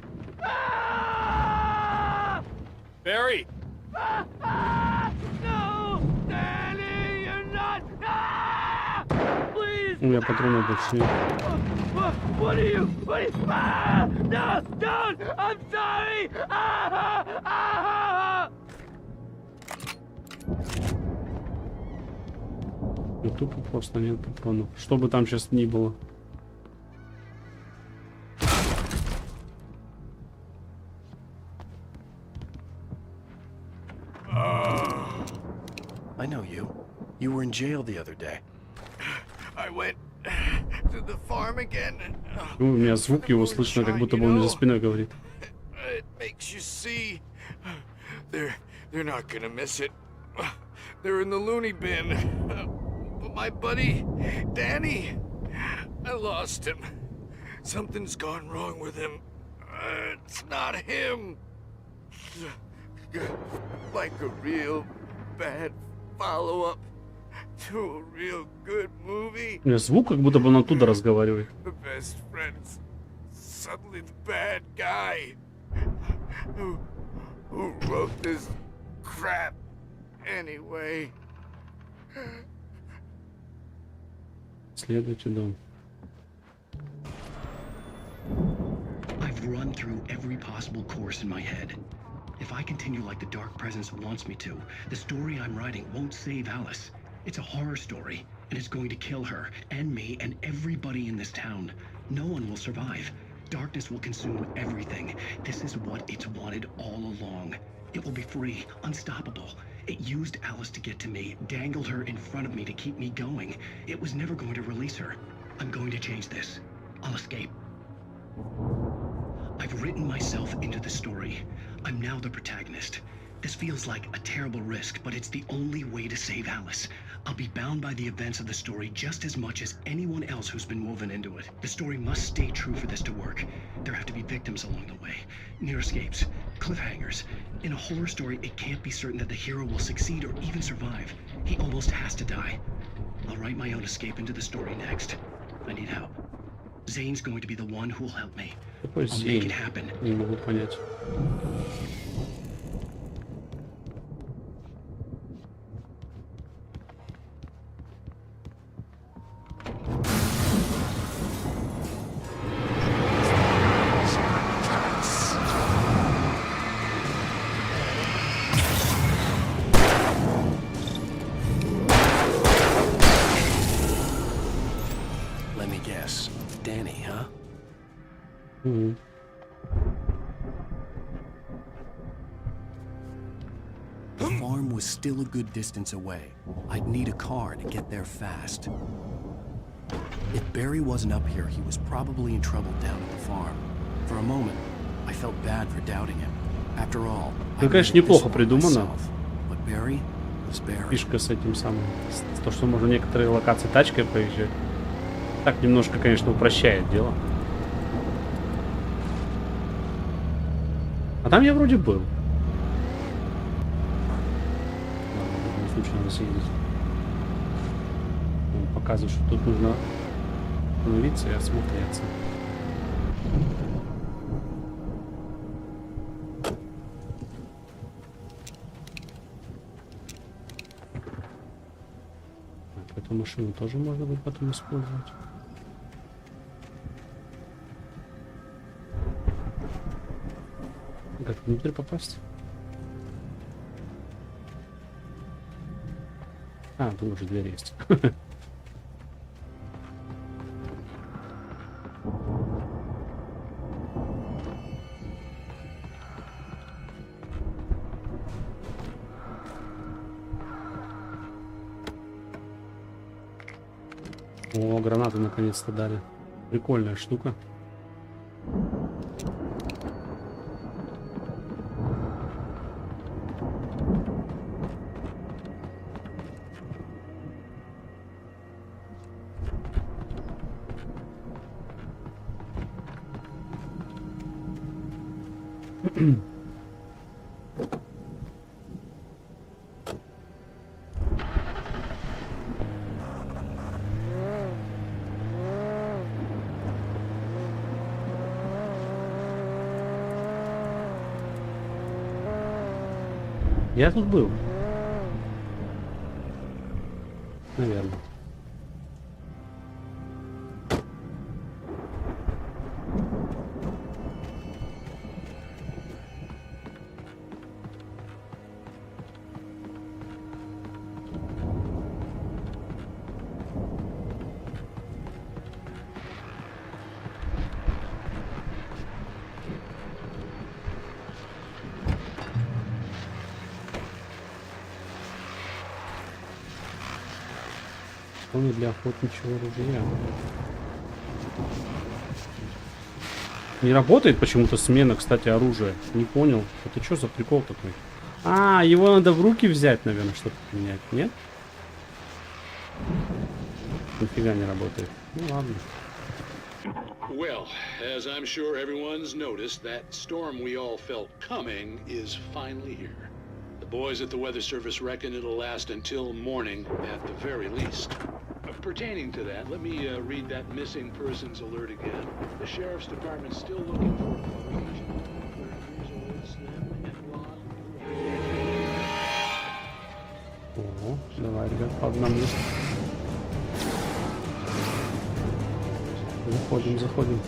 Speaker 14: Barry?
Speaker 10: No! Danny, you're not! Please!
Speaker 1: У меня патроны больше нет.
Speaker 10: What are you? No! Don't! I'm sorry!
Speaker 1: И тупо просто нет патронов. Что бы там сейчас ни было.
Speaker 2: I know you. You were in jail the other day.
Speaker 7: I went to the farm again.
Speaker 1: У меня звук его слышно, как будто бы он за спиной говорит.
Speaker 7: It makes you see. They're not gonna miss it. They're in the loony bin. But my buddy, Danny, I lost him. Something's gone wrong with him. It's not him. Like a real bad follow-up to a real good movie.
Speaker 1: У меня звук, как будто бы он оттуда разговаривает.
Speaker 7: The best friend's suddenly the bad guy. Who wrote this crap anyway?
Speaker 1: Следуйте дом.
Speaker 13: I've run through every possible course in my head. If I continue like the Dark Presence wants me to, the story I'm writing won't save Alice. It's a horror story, and it's going to kill her, and me, and everybody in this town. No one will survive. Darkness will consume everything. This is what it's wanted all along. It will be free, unstoppable. It used Alice to get to me, dangled her in front of me to keep me going. It was never going to release her. I'm going to change this. I'll escape. I've written myself into the story. I'm now the protagonist. This feels like a terrible risk, but it's the only way to save Alice. I'll be bound by the events of the story just as much as anyone else who's been woven into it. The story must stay true for this to work. There have to be victims along the way, near escapes, cliffhangers. In a horror story, it can't be certain that the hero will succeed or even survive. He almost has to die. I'll write my own escape into the story next. I need help. Zane's going to be the one who will help me. I'll make it happen.
Speaker 1: Не могу понять.
Speaker 2: Let me guess. Danny, huh?
Speaker 1: Mm-hmm.
Speaker 2: The farm was still a good distance away. I'd need a car to get there fast. If Barry wasn't up here, he was probably in trouble down at the farm. For a moment, I felt bad for doubting him. After all,
Speaker 1: Ну, конечно, неплохо придумано.
Speaker 2: But Barry was Barry.
Speaker 1: Фишка с этим самым. То, что можно некоторые локации тачкой проезжать. Так немножко, конечно, упрощает дело. А там я вроде был. Ладно, в любом случае надо съездить. Он показывает, что тут нужно остановиться и осмотреться. Так, эту машину тоже можно будет потом использовать. Как внутрь попасть? А, тут уже дверь есть. О, гранаты наконец-то дали. Прикольная штука. Я тут был. Наверное. Он для охотничьего ружья. Не работает почему-то смена, кстати, оружия. Не понял. Это что за прикол такой? А, его надо в руки взять, наверное, чтобы менять. Нет? Нифига не работает. Ну ладно.
Speaker 15: Well, as I'm sure everyone's noticed, that storm we all felt coming is finally here. The boys at the Weather Service reckon it'll last until morning at the very least. Pertaining to that, let me read that missing persons alert again. The Sheriff's Department's still looking for a
Speaker 1: Ого, давай, ребят, по одному. Заходим.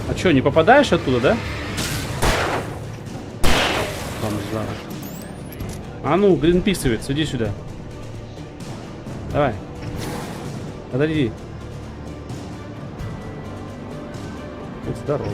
Speaker 1: А чё, не попадаешь оттуда, да? Бомжара. А ну, гринписовец, иди сюда. Давай. Подойди. Будь здоров.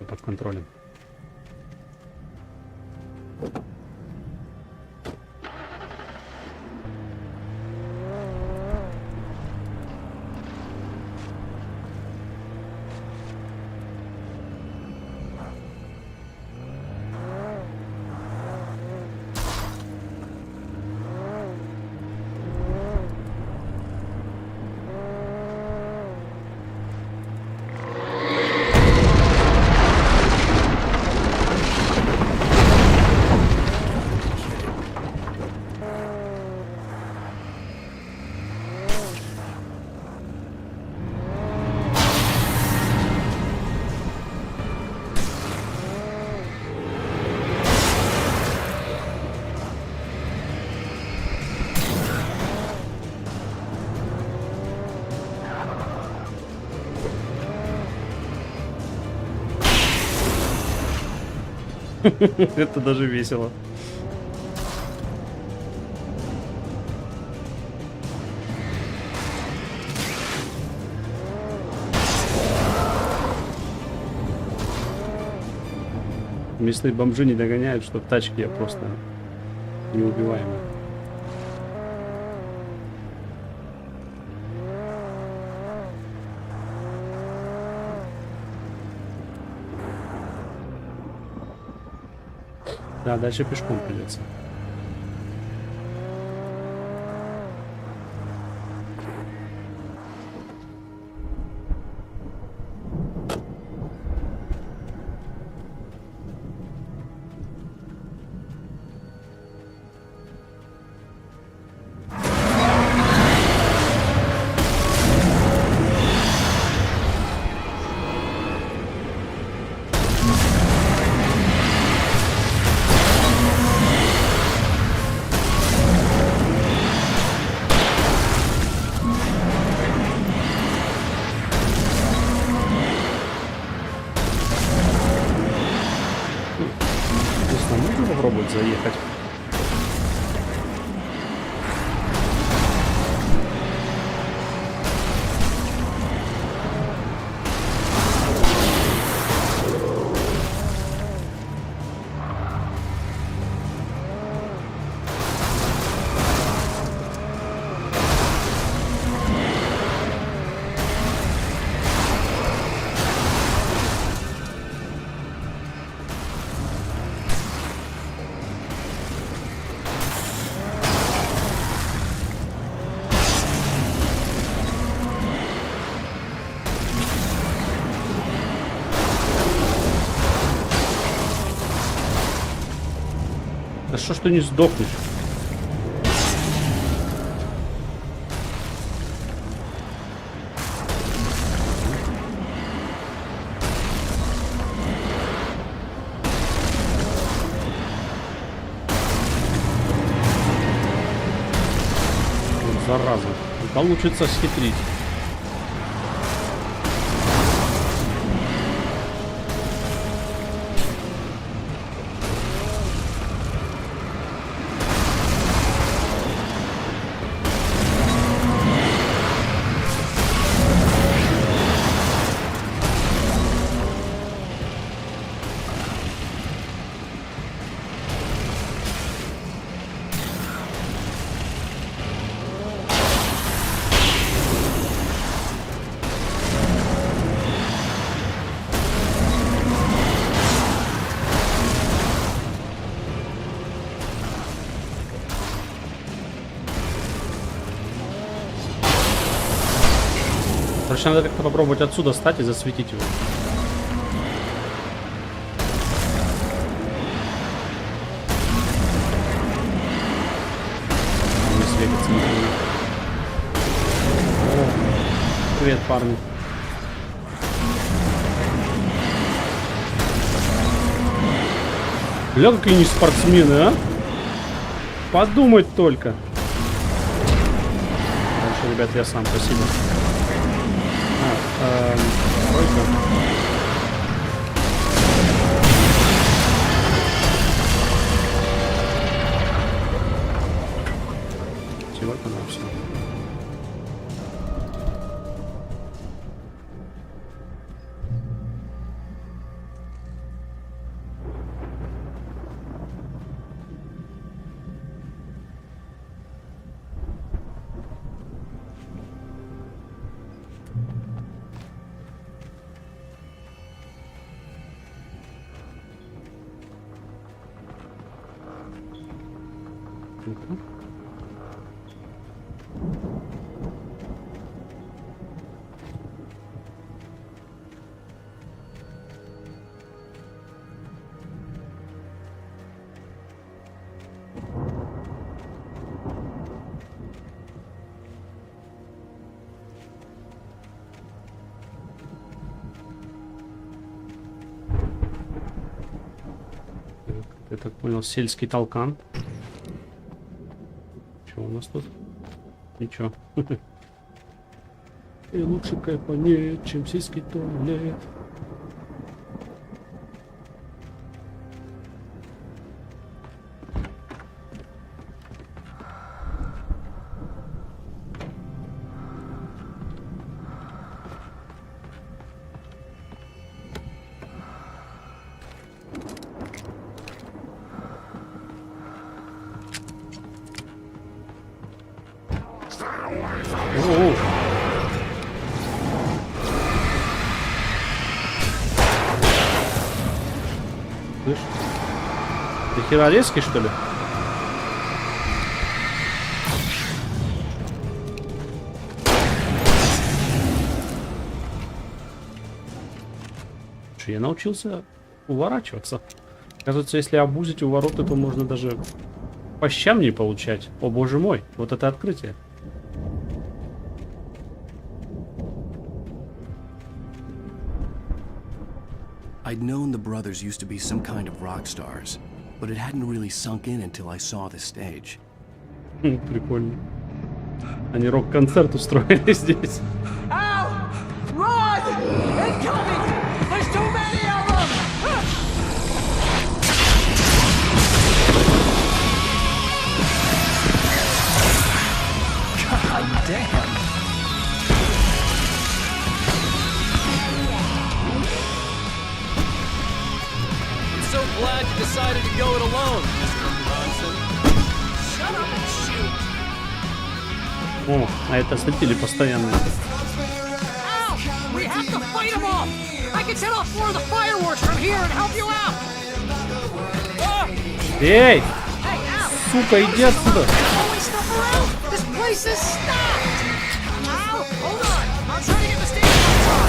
Speaker 1: Под контролем. Это даже весело. Местные бомжи не догоняют, что тачки я просто неубиваемый. Да, дальше пешком придется. Заехать. Да что ж ты не сдохнешь? Зараза. Получится схитрить. Короче, надо как-то попробовать отсюда встать и засветить его. Не светится ничего. О, привет, парни. Бля, какие не спортсмены, а? Подумать только. Дальше, ребят, я сам, спасибо. Сегодня на все. Я так понял, сельский толкан. Что у нас тут? Ничего. И лучше кайфанет, чем сельский туалет. Слышь? Ты хера резкий, что ли? Что, я научился уворачиваться. Оказывается, если обузить увороты, то можно даже по щам не получать. О боже мой, вот это открытие.
Speaker 2: I'd known the brothers used to be some kind of rock stars, but it hadn't really sunk in until I saw the stage.
Speaker 1: Прикольно. Они рок-концерт устроили здесь.
Speaker 10: Ow! Run! Incoming! There's too many of them!
Speaker 12: God damn.
Speaker 14: So glad you decided to go it alone, Mr. Bronson.
Speaker 10: Shut up and shoot!
Speaker 1: О, а это светили постоянно.
Speaker 10: Ow! We have to fight them off! I can set off more of the fireworks from here and help you out!
Speaker 1: Эй!
Speaker 10: Hey, ow!
Speaker 1: Сука, иди отсюда!
Speaker 10: Throwing stuff around! This place is stopped! Ow! Hold on! I'm trying to get the stage on.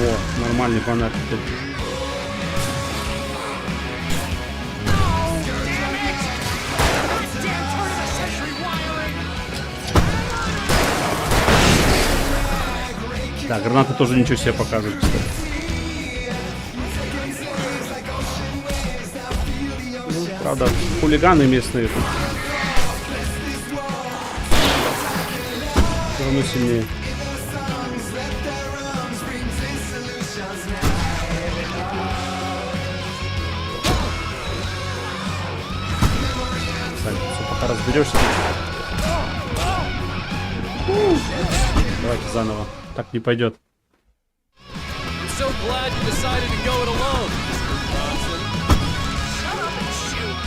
Speaker 1: О, нормальный фонарь. Да, гранаты тоже ничего себе показывают, кстати. Ну, правда, хулиганы местные тут все равно сильнее. Кстати, все, пока разберешься. Давайте заново. Так не пойдет.
Speaker 14: So glad you decided to go it alone, Mr. Johnson.
Speaker 10: Shut up and shoot!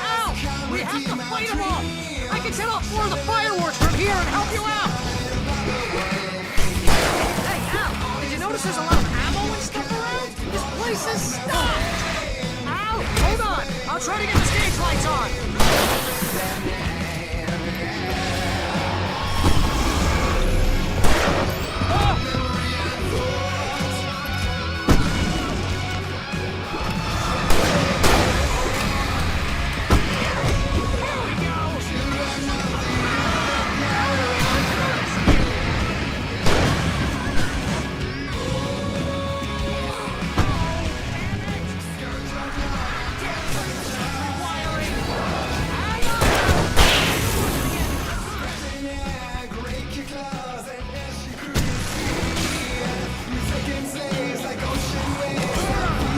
Speaker 10: Ow! We have to fight them off! I can set off more of the fireworks from here and help you out! Hey, Al! Did you notice there's a lot of ammo and stuff around? This place is stocked! Al! Hold on! I'll try to get the stage lights on!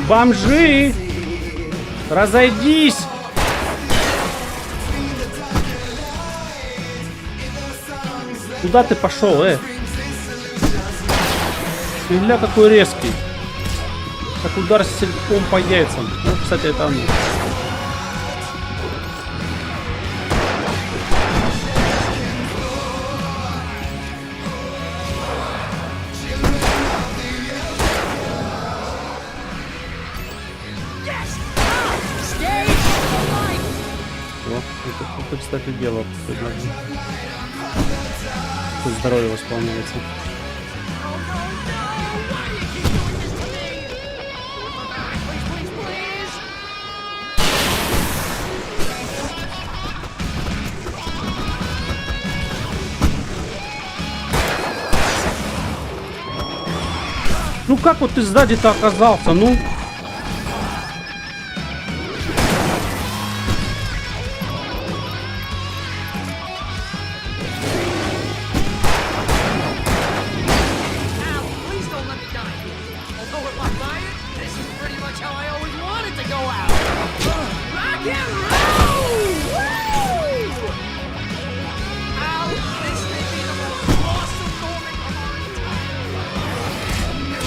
Speaker 1: Бомжи! Разойдись! Куда ты пошел, Илья какой резкий. Как удар сильком по яйцам. Ну, кстати, это оно. Это, кстати, дело. Тут здоровье восполняется. Ну как вот ты сзади-то оказался, ну?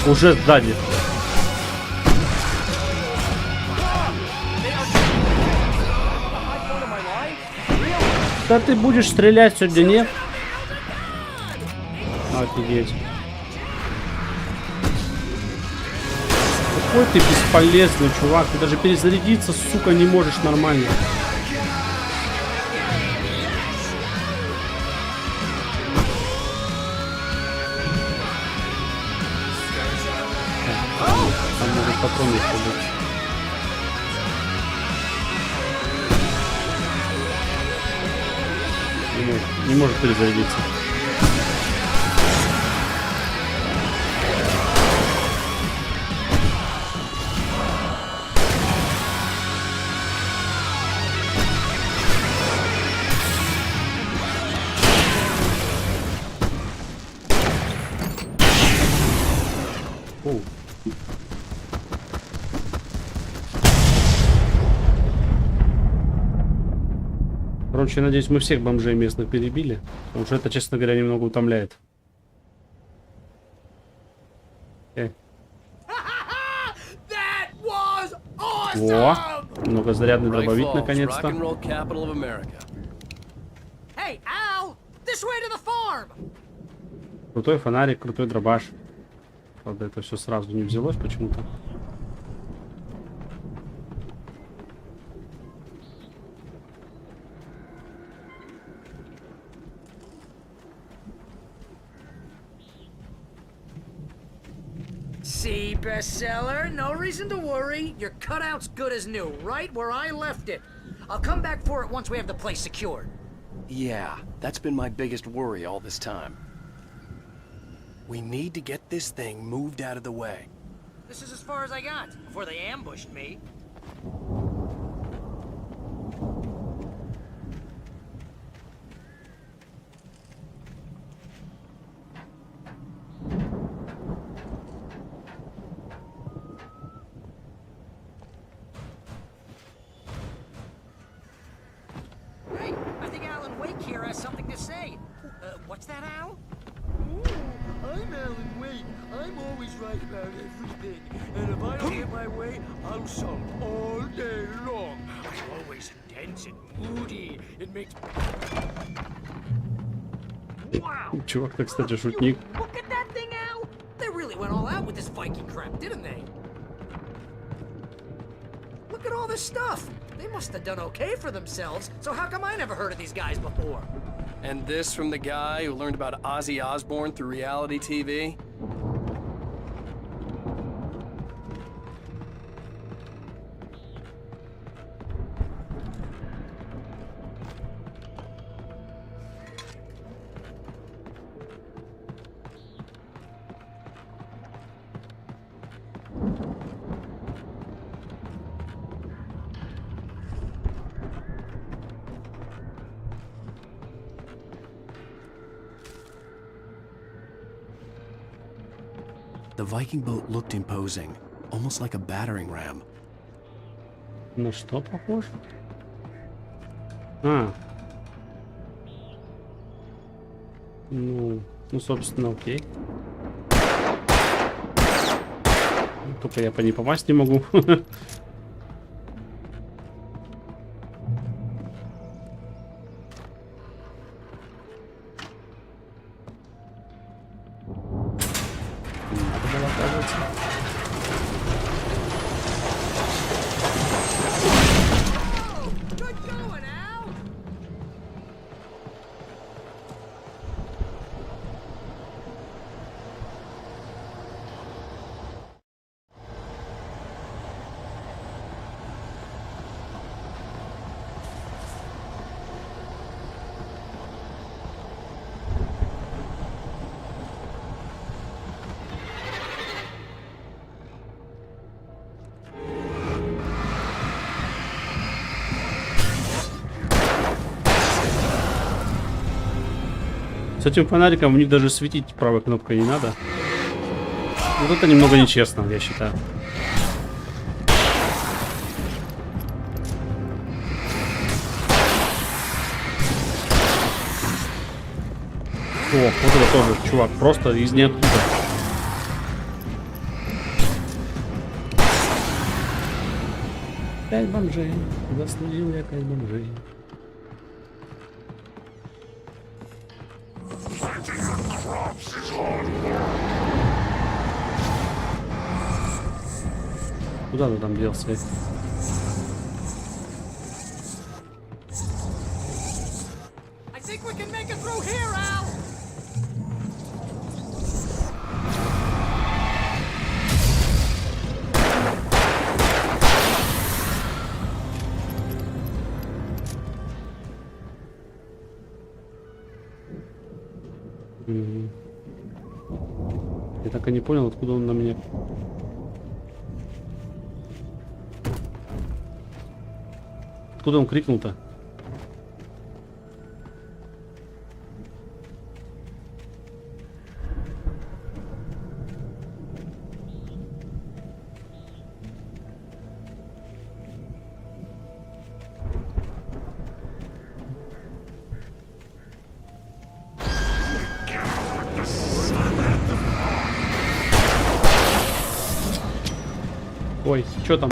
Speaker 1: Уже сзади. Да ты будешь стрелять сегодня, нет? Офигеть. Какой ты бесполезный, чувак. Ты даже перезарядиться, сука, не можешь нормально. Там могут патроны еще быть. Не может перезарядиться. Короче, я надеюсь, мы всех бомжей местных перебили. Потому что это, честно говоря, немного утомляет. О, многозарядный дробовик наконец-то. Крутой фонарик, крутой дробаш. Правда, это все сразу не взялось почему-то.
Speaker 10: See, bestseller, no reason to worry. Your cutout's good as new, right where I left it. I'll come back for it once we have the place secured.
Speaker 2: Yeah, that's been my biggest worry all this time. We need to get this thing moved out of the way.
Speaker 10: This is as far as I got, before they ambushed me. Hey, I think Alan Wake here has something to say. What's that, Al?
Speaker 16: I'm Alan Wake. I'm always right about everything. And if I don't get my way, I'll sulk all day long. I'm always intense and moody. It makes...
Speaker 10: Wow!
Speaker 1: Чувак-то, кстати, шутник.
Speaker 10: Look at that thing, Al! They really went all out with this Viking crap, didn't they? Look at all this stuff. They must have done okay for themselves, so how come I never heard of these guys before?
Speaker 2: And this from the guy who learned about Ozzy Osbourne through reality TV? The Viking boat looked imposing, almost like a battering ram.
Speaker 1: На что похож? А. Ну, собственно, окей. Только я по ней попасть не могу. С этим фонариком у них даже светить правой кнопкой не надо. Вот это немного нечестно, я считаю. О, вот это тоже, чувак, просто из ниоткуда. Пять бомжей, заслужил я 5 бомжей. Куда ты там делся? Я так и не понял, откуда он на меня. Откуда он крикнул-то? Ой, что там?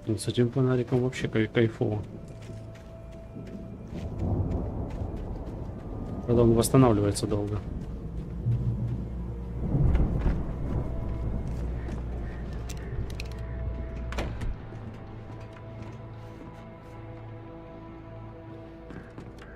Speaker 1: Ну, с этим фонариком вообще кайфово. Правда, он восстанавливается долго.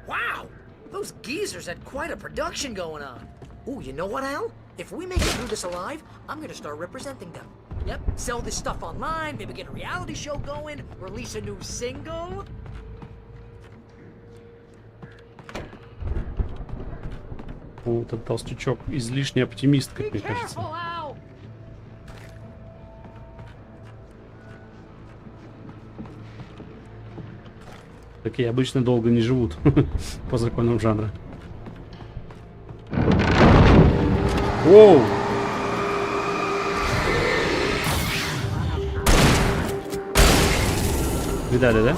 Speaker 10: Wow! Those geezers had quite a production going on. Ooh, you know what, Al? If we make it through this alive, I'm gonna start representing them. Yep, sell this stuff online, maybe get a reality show going, release a new single.
Speaker 1: Вот этот толстячок излишне оптимист, как мне кажется. Такие обычно долго не живут по законам жанра. Воу! Видали, да?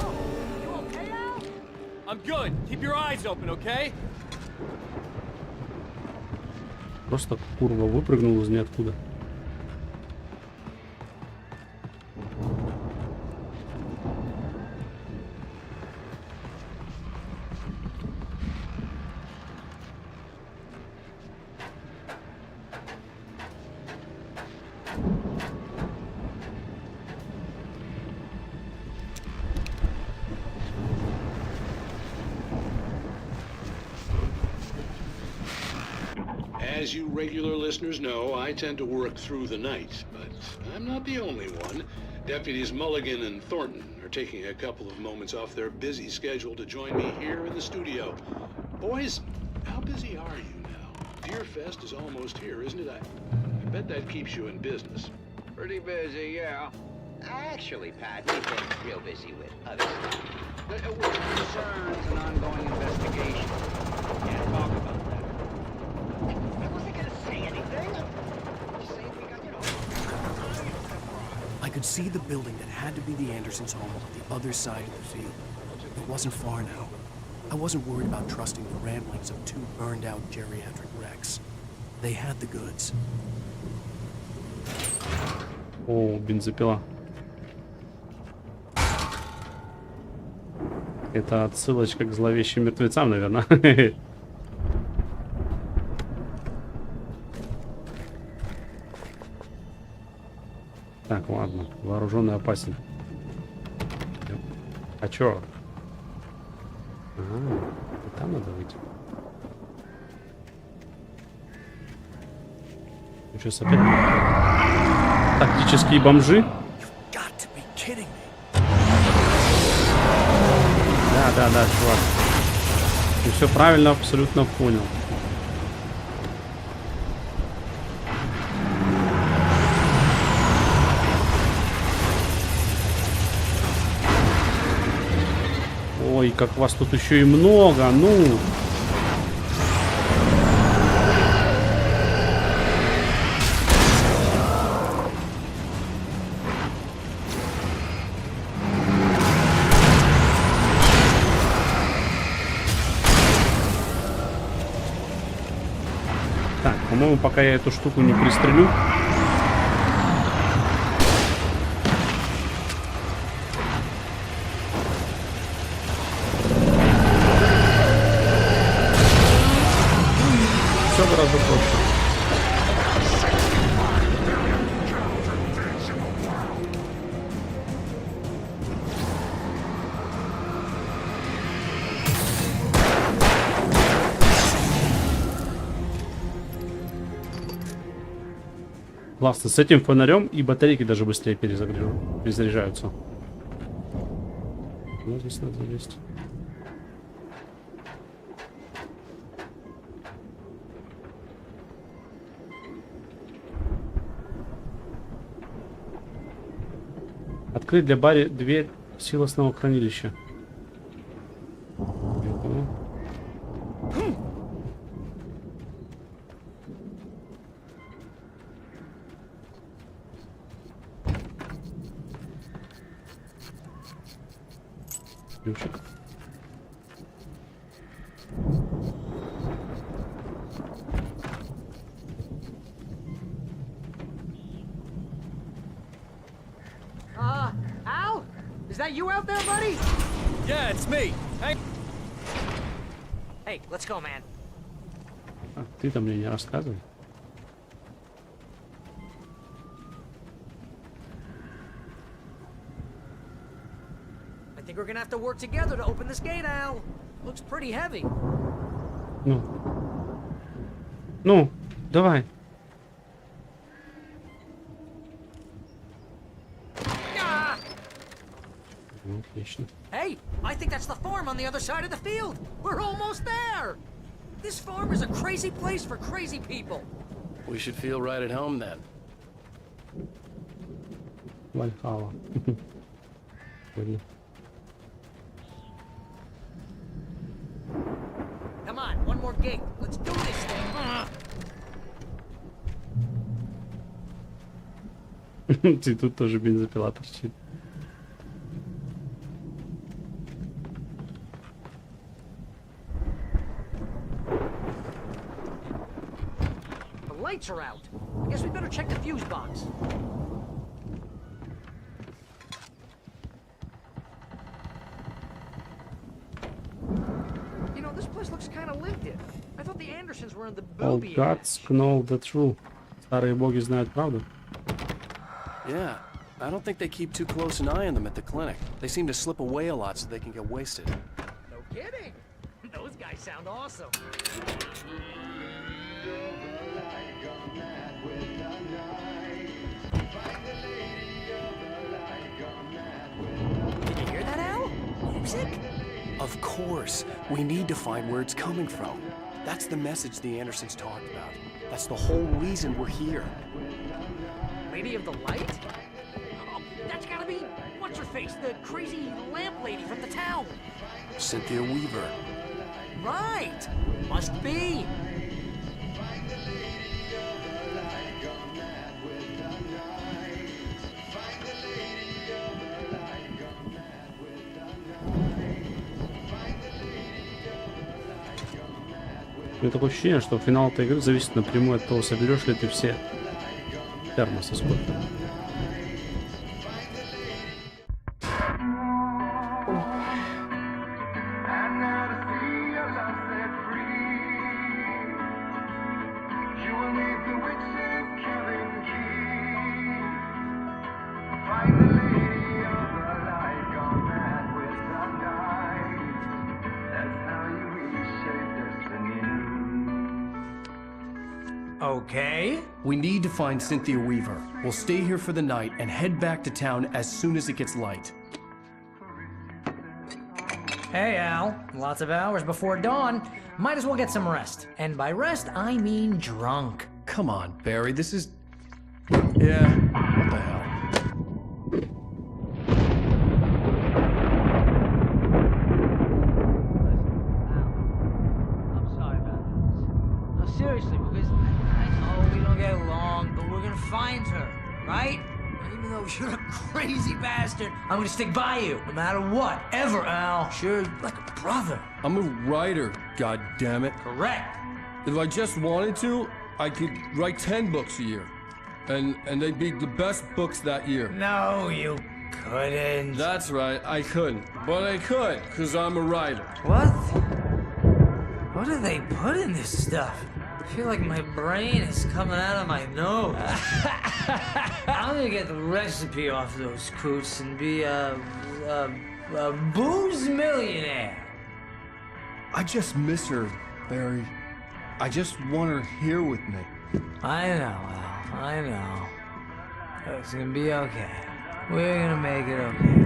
Speaker 14: I'm good. Keep your eyes open, okay?
Speaker 1: Просто курва выпрыгнул из ниоткуда.
Speaker 15: As you regular listeners know, I tend to work through the night, but I'm not the only one. Deputies Mulligan and Thornton are taking a couple of moments off their busy schedule to join me here in the studio. Boys, how busy are you now? Deerfest is almost here, isn't it? I bet that keeps you in business.
Speaker 17: Pretty busy, yeah. Actually, Pat, we've been real busy with other stuff. With concerns and ongoing investigation. Can't talk about that. I wasn't gonna say anything. Just saying we got,
Speaker 2: I could see the building that had to be the Andersons' home on the other side of the field. It wasn't far now. I wasn't worried about trusting the ramblings of two burned-out geriatric wrecks. They had the goods.
Speaker 1: О, бензопила. Это отсылочка к зловещим мертвецам, наверное. Так, ладно. Вооруженный опасен. А чё? Ага, там надо выйти. Ну что, опять? Тактические бомжи? Да, чувак. Ты все правильно абсолютно понял. Ой, как вас тут еще и много, ну. Так, по-моему, пока я эту штуку не пристрелю. Все гораздо проще. Классно, с этим фонарем и батарейки даже быстрее перезаряжаются. Ну, здесь надо залезть. Открыть для Барри дверь силосного хранилища. Ключик.
Speaker 10: Al? Is that you out there, buddy?
Speaker 14: Yeah, it's me. Hey.
Speaker 10: Hey, let's go, man.
Speaker 1: А, ты-то мне не рассказывай.
Speaker 10: I think we're gonna have to work together to open this gate, Al. Looks pretty heavy.
Speaker 1: Ну, давай. Отлично.
Speaker 10: Hey, I think that's the farm on the other side of the field. We're almost there. This farm is a crazy place for crazy people.
Speaker 2: We should feel right at home then.
Speaker 1: Вальхала.
Speaker 10: Come on, one more gate. Let's do this thing.
Speaker 1: Тут тоже бензопила торчит.
Speaker 10: The lights are out. I guess we better check the fuse box. You know, this place looks kind of lived in. I thought the Andersons were in the
Speaker 1: All
Speaker 10: booby.
Speaker 1: gods know the truth. Старые боги знают правду.
Speaker 2: Yeah, I don't think they keep too close an eye on them at the clinic. They seem to slip away a lot so they can get wasted.
Speaker 10: No kidding. Those guys sound awesome. Did you hear that, Al? Music?
Speaker 2: Of course. We need to find where it's coming from. That's the message the Andersons talked about. That's the whole reason we're here.
Speaker 10: Lady of the Light? Oh, that's gotta be what's-her-face, the crazy lamp lady from the town.
Speaker 2: Cynthia Weaver.
Speaker 10: Right! Must be.
Speaker 1: У меня такое ощущение, что финал этой игры зависит напрямую от того, соберешь ли ты все термосы сколько.
Speaker 10: Okay.
Speaker 12: We need to find Cynthia Weaver. We'll stay here for the night and head back to town as soon as it gets light.
Speaker 10: Hey, Al. Lots of hours before dawn. Might as well get some rest. And by rest, I mean drunk.
Speaker 12: Come on, Barry, this is... Yeah, what the hell?
Speaker 10: I'm sorry about this. No, seriously, because I know we don't get along, but we're gonna find her, right? Even though you're a crazy bastard, I'm gonna stick by you, no matter what, ever, Al. Sure, like a brother.
Speaker 12: I'm a writer, goddammit.
Speaker 10: Correct.
Speaker 12: If I just wanted to, I could write 10 books a year. And they'd be the best books that year.
Speaker 10: No, you couldn't.
Speaker 12: That's right, I couldn't. But I could, because I'm a writer.
Speaker 10: What? What do they put in this stuff? I feel like my brain is coming out of my nose. I'm gonna get the recipe off those coots and be a booze millionaire.
Speaker 12: I just miss her, Barry. I just want her here with me.
Speaker 10: I know, Al. I know. It's gonna be okay. We're gonna make it okay.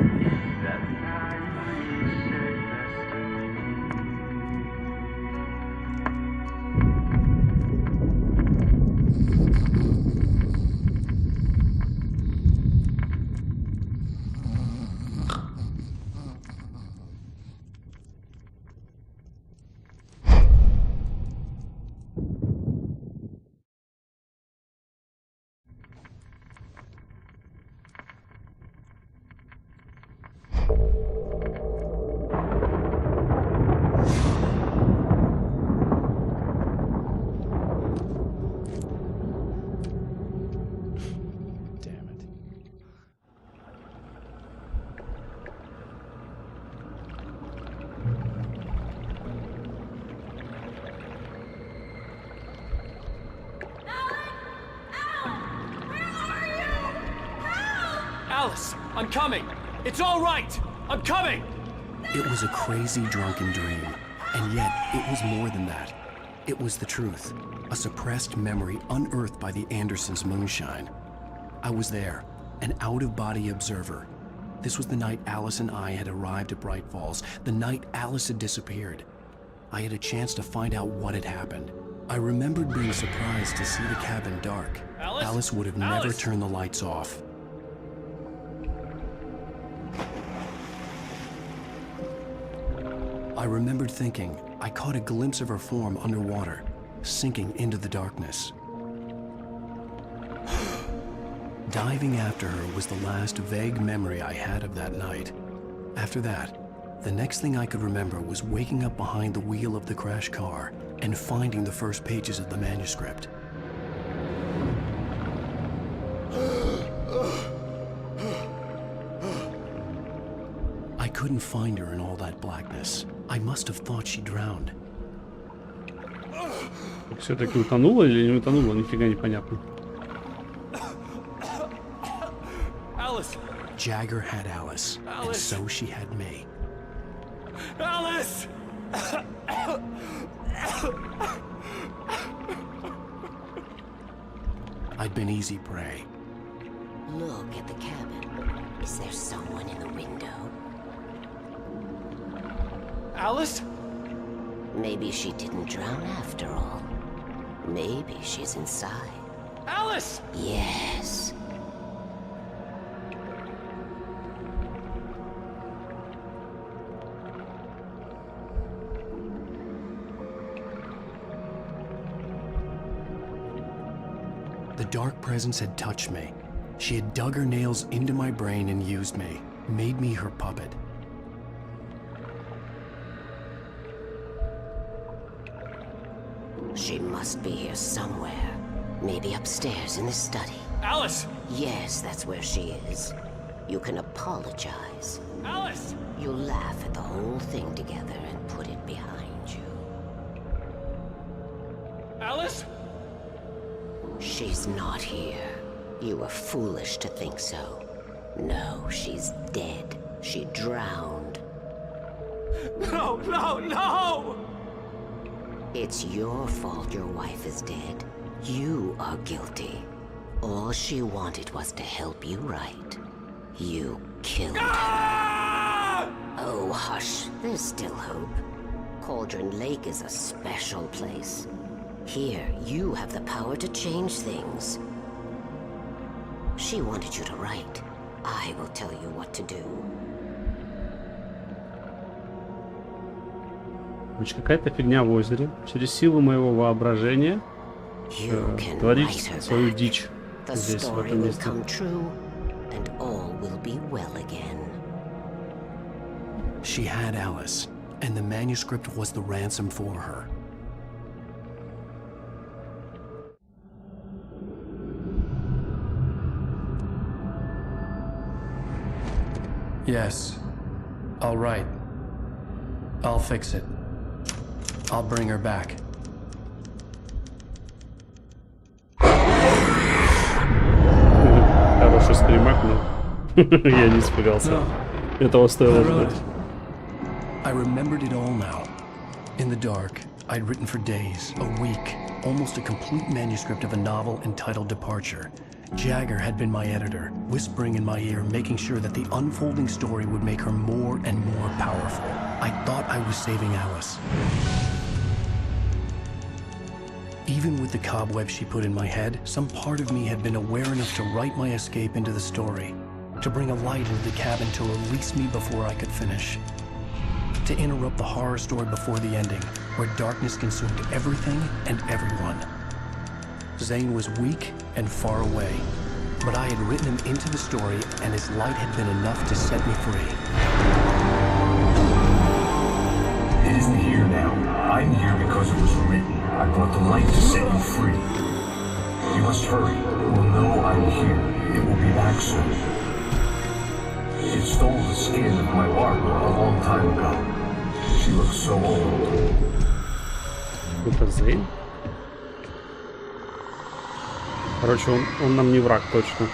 Speaker 14: Alice, I'm coming. It's all right. I'm coming.
Speaker 2: It was a crazy drunken dream, and yet it was more than that. It was the truth, a suppressed memory unearthed by the Andersons' moonshine. I was there, an out-of-body observer. This was the night Alice and I had arrived at Bright Falls, the night Alice had disappeared. I had a chance to find out what had happened. I remembered being surprised to see the cabin dark. Alice would have never turned the lights off. I remembered thinking I caught a glimpse of her form underwater, sinking into the darkness. Diving after her was the last vague memory I had of that night. After that, the next thing I could remember was waking up behind the wheel of the crashed car and finding the first pages of the manuscript. I couldn't find her in all that blackness. I must have thought she drowned.
Speaker 1: Все-таки утонула или не утонула, нифига непонятно.
Speaker 14: Alice.
Speaker 2: Jagger had Alice, and so she had me.
Speaker 14: Alice!
Speaker 2: I'd been easy prey.
Speaker 18: Look at the cabin. Is there someone in the window?
Speaker 14: Alice?
Speaker 18: Maybe she didn't drown after all. Maybe she's inside.
Speaker 14: Alice!
Speaker 18: Yes.
Speaker 2: The dark presence had touched me. She had dug her nails into my brain and used me, made me her puppet.
Speaker 18: She must be here somewhere. Maybe upstairs in the study.
Speaker 14: Alice!
Speaker 18: Yes, that's where she is. You can apologize.
Speaker 14: Alice!
Speaker 18: You laugh at the whole thing together and put it behind you.
Speaker 14: Alice?
Speaker 18: She's not here. You were foolish to think so. No, she's dead. She drowned.
Speaker 14: No, no, no!
Speaker 18: It's your fault your wife is dead. You are guilty. All she wanted was to help you right. You killed her. Oh, hush. There's still hope. Cauldron Lake is a special place. Here, you have the power to change things. She wanted you to write. I will tell you what to do.
Speaker 1: Значит, какая-то фигня в озере. Через силу моего воображения творить свою дичь здесь, в этом месте.
Speaker 2: She had Alice, and the manuscript was the ransom for her.
Speaker 12: Yes. All right. I'll fix it. I'll bring her back.
Speaker 1: Хороший стримак, но я не испугался. Этого стоило ждать.
Speaker 2: I remembered it all now. In the dark, I'd written for days, a week, almost a complete manuscript of a novel entitled Departure. Jagger had been my editor, whispering in my ear, making sure that the unfolding story would make her more and more powerful. I thought I was saving Alice. Even with the cobwebs she put in my head, some part of me had been aware enough to write my escape into the story, to bring a light into the cabin to release me before I could finish, to interrupt the horror story before the ending, where darkness consumed everything and everyone. Zane was weak and far away, but I had written him into the story, and his light had been enough to set me free.
Speaker 19: It isn't here now. I'm here because it was written. I brought the light to set you free. You must hurry. It will know I'm here. It will be back soon. It stole the skin of my art a long time ago. She looks so old.
Speaker 1: Это Зейн? Короче, он нам не враг, точно.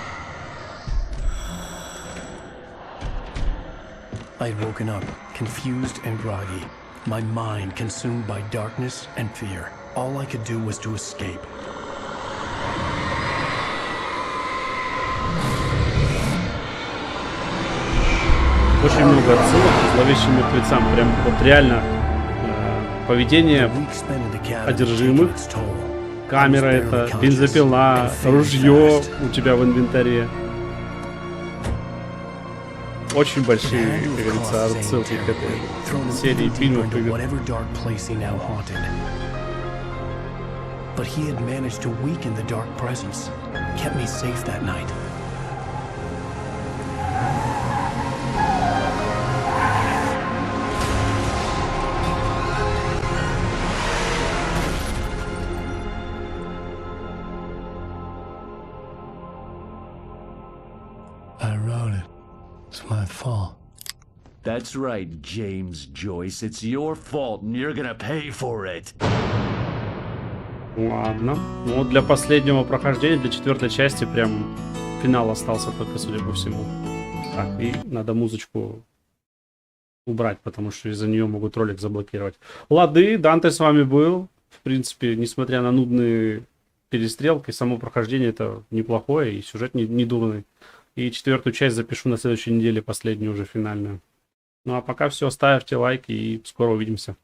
Speaker 2: I'd woken up, confused and groggy, my mind consumed by darkness and fear. All I could do was to escape.
Speaker 1: Очень много отсылок к зловещим мертвецам. Прям вот реально поведение одержимых. Камера это, бензопила, ружье у тебя в инвентаре. Очень большие, как говорится, отсылки к этой серии фильмов.
Speaker 2: But he had managed to weaken the dark presence, kept me safe that night.
Speaker 12: I wrote it. It's my fault.
Speaker 20: That's right, James Joyce. It's your fault, and you're gonna pay for it.
Speaker 1: Ладно. Ну вот для последнего прохождения, для 4-й части, прям финал остался только, судя по всему. Так, и надо музычку убрать, потому что из-за нее могут ролик заблокировать. Лады, Данте с вами был. В принципе, несмотря на нудные перестрелки, само прохождение это неплохое, и сюжет не дурный. И 4-ю часть запишу на следующей неделе, последнюю уже финальную. Ну а пока все, ставьте лайки и скоро увидимся.